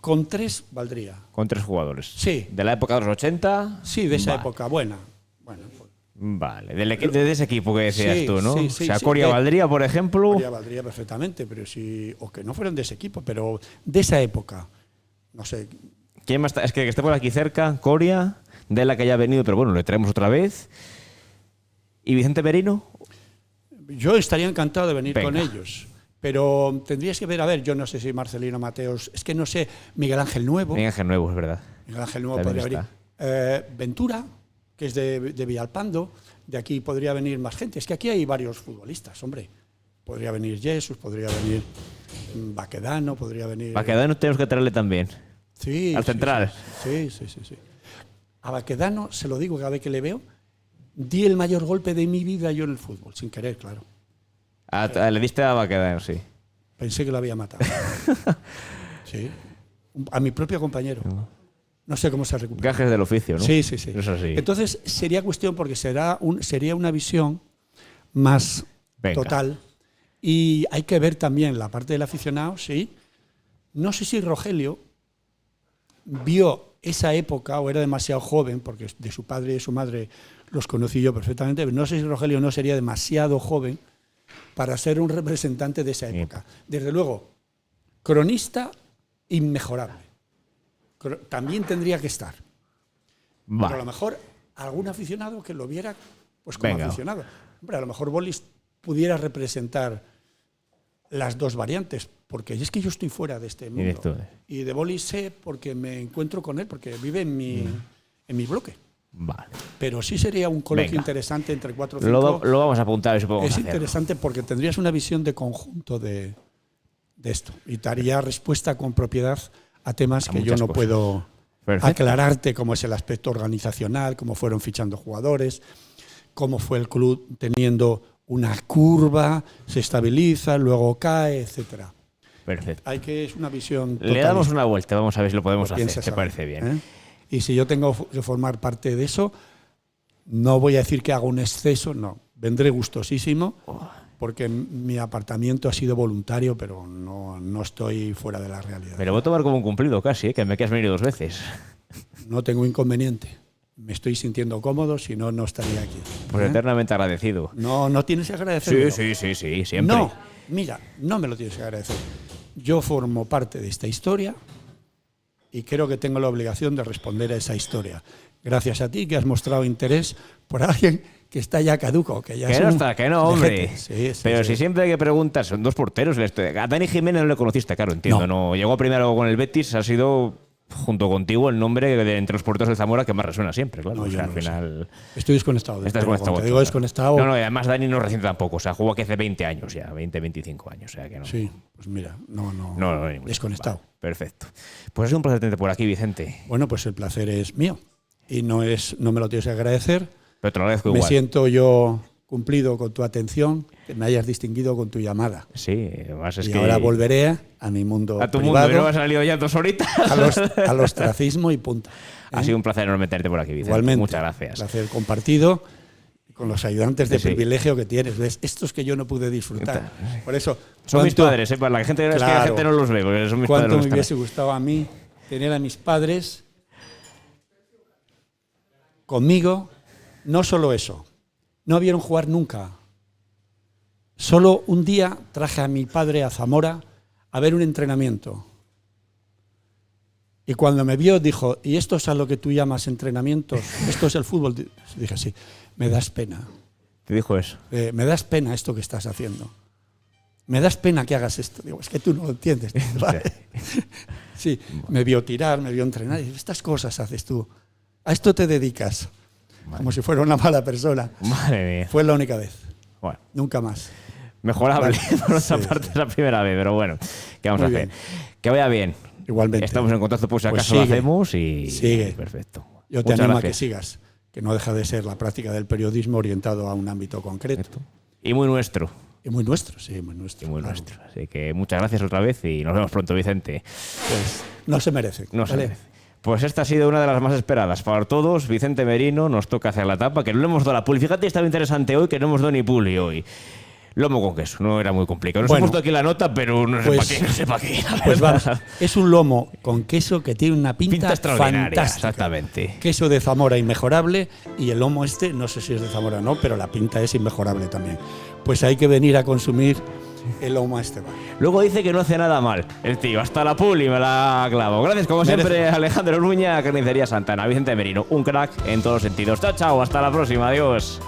Con 3 valdría. Con 3 jugadores. Sí. ¿De la época de los 80? Sí, de esa época buena. Bueno, pues. Vale, de ese equipo que decías tú, ¿no? Sí, o sea, Coria valdría, por ejemplo. Coria valdría perfectamente, pero o que no fueran de ese equipo, pero de esa época. No sé. ¿Quién más está? Es que esté por aquí cerca, Coria, de la que ya ha venido, pero bueno, le traemos otra vez. ¿Y Vicente Merino? Yo estaría encantado de venir con ellos. Pero tendrías que ver, yo no sé si Marcelino Mateos, es que no sé, Miguel Ángel Nuevo. Miguel Ángel Nuevo, es verdad. Miguel Ángel Nuevo podría venir. Ventura, que es de Villalpando. De aquí podría venir más gente. Es que aquí hay varios futbolistas, hombre. Podría venir Jesús, podría venir Baquedano, podría venir... Baquedano tenemos que traerle también. Sí. Al central. Sí. A Baquedano, se lo digo cada vez que le veo, di el mayor golpe de mi vida yo en el fútbol, sin querer, claro. Le diste a Baquedano, sí. Pensé que lo había matado. Sí. A mi propio compañero. No sé cómo se recupera. Gajes del oficio, ¿no? Sí. Eso sí. Entonces sería cuestión, porque sería una visión más total. Y hay que ver también la parte del aficionado, sí. No sé si Rogelio vio esa época o era demasiado joven, porque de su padre y de su madre los conocí yo perfectamente. No sé si Rogelio no sería demasiado joven para ser un representante de esa época. Desde luego, cronista inmejorable. También tendría que estar. Pero a lo mejor algún aficionado que lo viera pues como aficionado. Hombre, a lo mejor Bolis pudiera representar las dos variantes, porque es que yo estoy fuera de este mundo. Y de Bolis sé porque me encuentro con él, porque vive en mi bloque. Vale. Pero sí sería un coloquio interesante entre 4 o 5. Lo vamos a apuntar. Es interesante porque tendrías una visión de conjunto de esto y daría respuesta con propiedad a temas que yo no puedo aclararte, como es el aspecto organizacional, cómo fueron fichando jugadores, cómo fue el club teniendo una curva, se estabiliza, luego cae, etcétera. Perfecto. Es una visión totalista. Le damos una vuelta, vamos a ver si lo podemos hacer. ¿Te parece bien? Y si yo tengo que formar parte de eso, no voy a decir que haga un exceso, no. Vendré gustosísimo, porque mi apartamiento ha sido voluntario, pero no estoy fuera de la realidad. Me lo voy a tomar como un cumplido casi, que me quieras venir 2 veces. No tengo inconveniente. Me estoy sintiendo cómodo, si no, no estaría aquí. Pues eternamente agradecido. No tienes que agradecerlo. Sí, siempre. No, mira, no me lo tienes que agradecer. Yo formo parte de esta historia y creo que tengo la obligación de responder a esa historia. Gracias a ti, que has mostrado interés por alguien que está ya caduco. Que no, hombre. Sí, pero si siempre hay que preguntar, son 2 porteros. A Dani Jiménez no le conociste, claro, entiendo. No. Llegó primero con el Betis, ha sido, junto contigo, el nombre entre los porteros del Zamora que más resuena siempre, claro. No, al final. Estoy desconectado. Estás desconectado. Te digo desconectado. No, además Dani no es reciente tampoco. O sea, jugó aquí hace 20 años ya, 25 años. O sea que no. Sí, pues mira, no desconectado. Vale, perfecto. Pues es un placer tenerte por aquí, Vicente. Bueno, pues el placer es mío. Y no me lo tienes que agradecer. Pero te lo agradezco igual. Me siento yo cumplido con tu atención, que me hayas distinguido con tu llamada. Sí, además es y que... ahora volveré a mi mundo a tu privado, mundo, ¿no? Has salido ya 2 horitas. Al ostracismo y punta. Ha sido un placer enorme tenerte por aquí, Vicente. Igualmente. Muchas gracias. Placer compartido con los ayudantes de privilegio que tienes. ¿Ves? Estos que yo no pude disfrutar. Por eso... Son mis padres, para la gente, es que la gente no los ve, porque son mis padres. Cuánto me hubiese gustado a mí tener a mis padres conmigo. No solo eso, no vieron jugar nunca. Solo un día traje a mi padre a Zamora a ver un entrenamiento. Y cuando me vio dijo, ¿y esto es a lo que tú llamas entrenamientos? ¿Esto es el fútbol? Dije, sí, me das pena. ¿Te dijo eso? Me das pena esto que estás haciendo. Me das pena que hagas esto. Digo, es que tú no lo entiendes. ¿Vale? Sí, me vio tirar, me vio entrenar. Y estas cosas haces tú. A esto te dedicas. Como si fuera una mala persona. Madre mía. Fue la única vez. Bueno. Nunca más. Mejorable. Por otra parte es la primera vez, pero bueno. ¿Qué vamos a hacer? Que vaya bien. Igualmente. Estamos en contacto, pues si acaso lo hacemos y... Sigue. Perfecto. Yo te animo a que sigas. Que no deja de ser la práctica del periodismo orientado a un ámbito concreto. Y muy nuestro. Y muy nuestro, sí, muy nuestro. Y muy nuestro. Así que muchas gracias otra vez y nos vemos pronto, Vicente. Pues no se merece. No se merece. Pues esta ha sido una de las más esperadas para todos. Vicente Merino, nos toca hacer la tapa, que no le hemos dado la puli. Fíjate, estaba interesante hoy que no hemos dado ni puli hoy. Lomo con queso, no era muy complicado. Nos hemos puesto aquí la nota, pero no sé para qué. Pues vamos, es un lomo con queso que tiene una pinta extraordinaria, fantástica. Exactamente. Queso de Zamora inmejorable y el lomo no sé si es de Zamora o no, pero la pinta es inmejorable también. Pues hay que venir a consumir el lomo a este bar. Luego dice que no hace nada mal el tío, hasta la puli me la clavo. Gracias como siempre, Alejandro Nuña, Carnicería Santana, Vicente Merino, un crack en todos los sentidos. Chao, chao, hasta la próxima, adiós.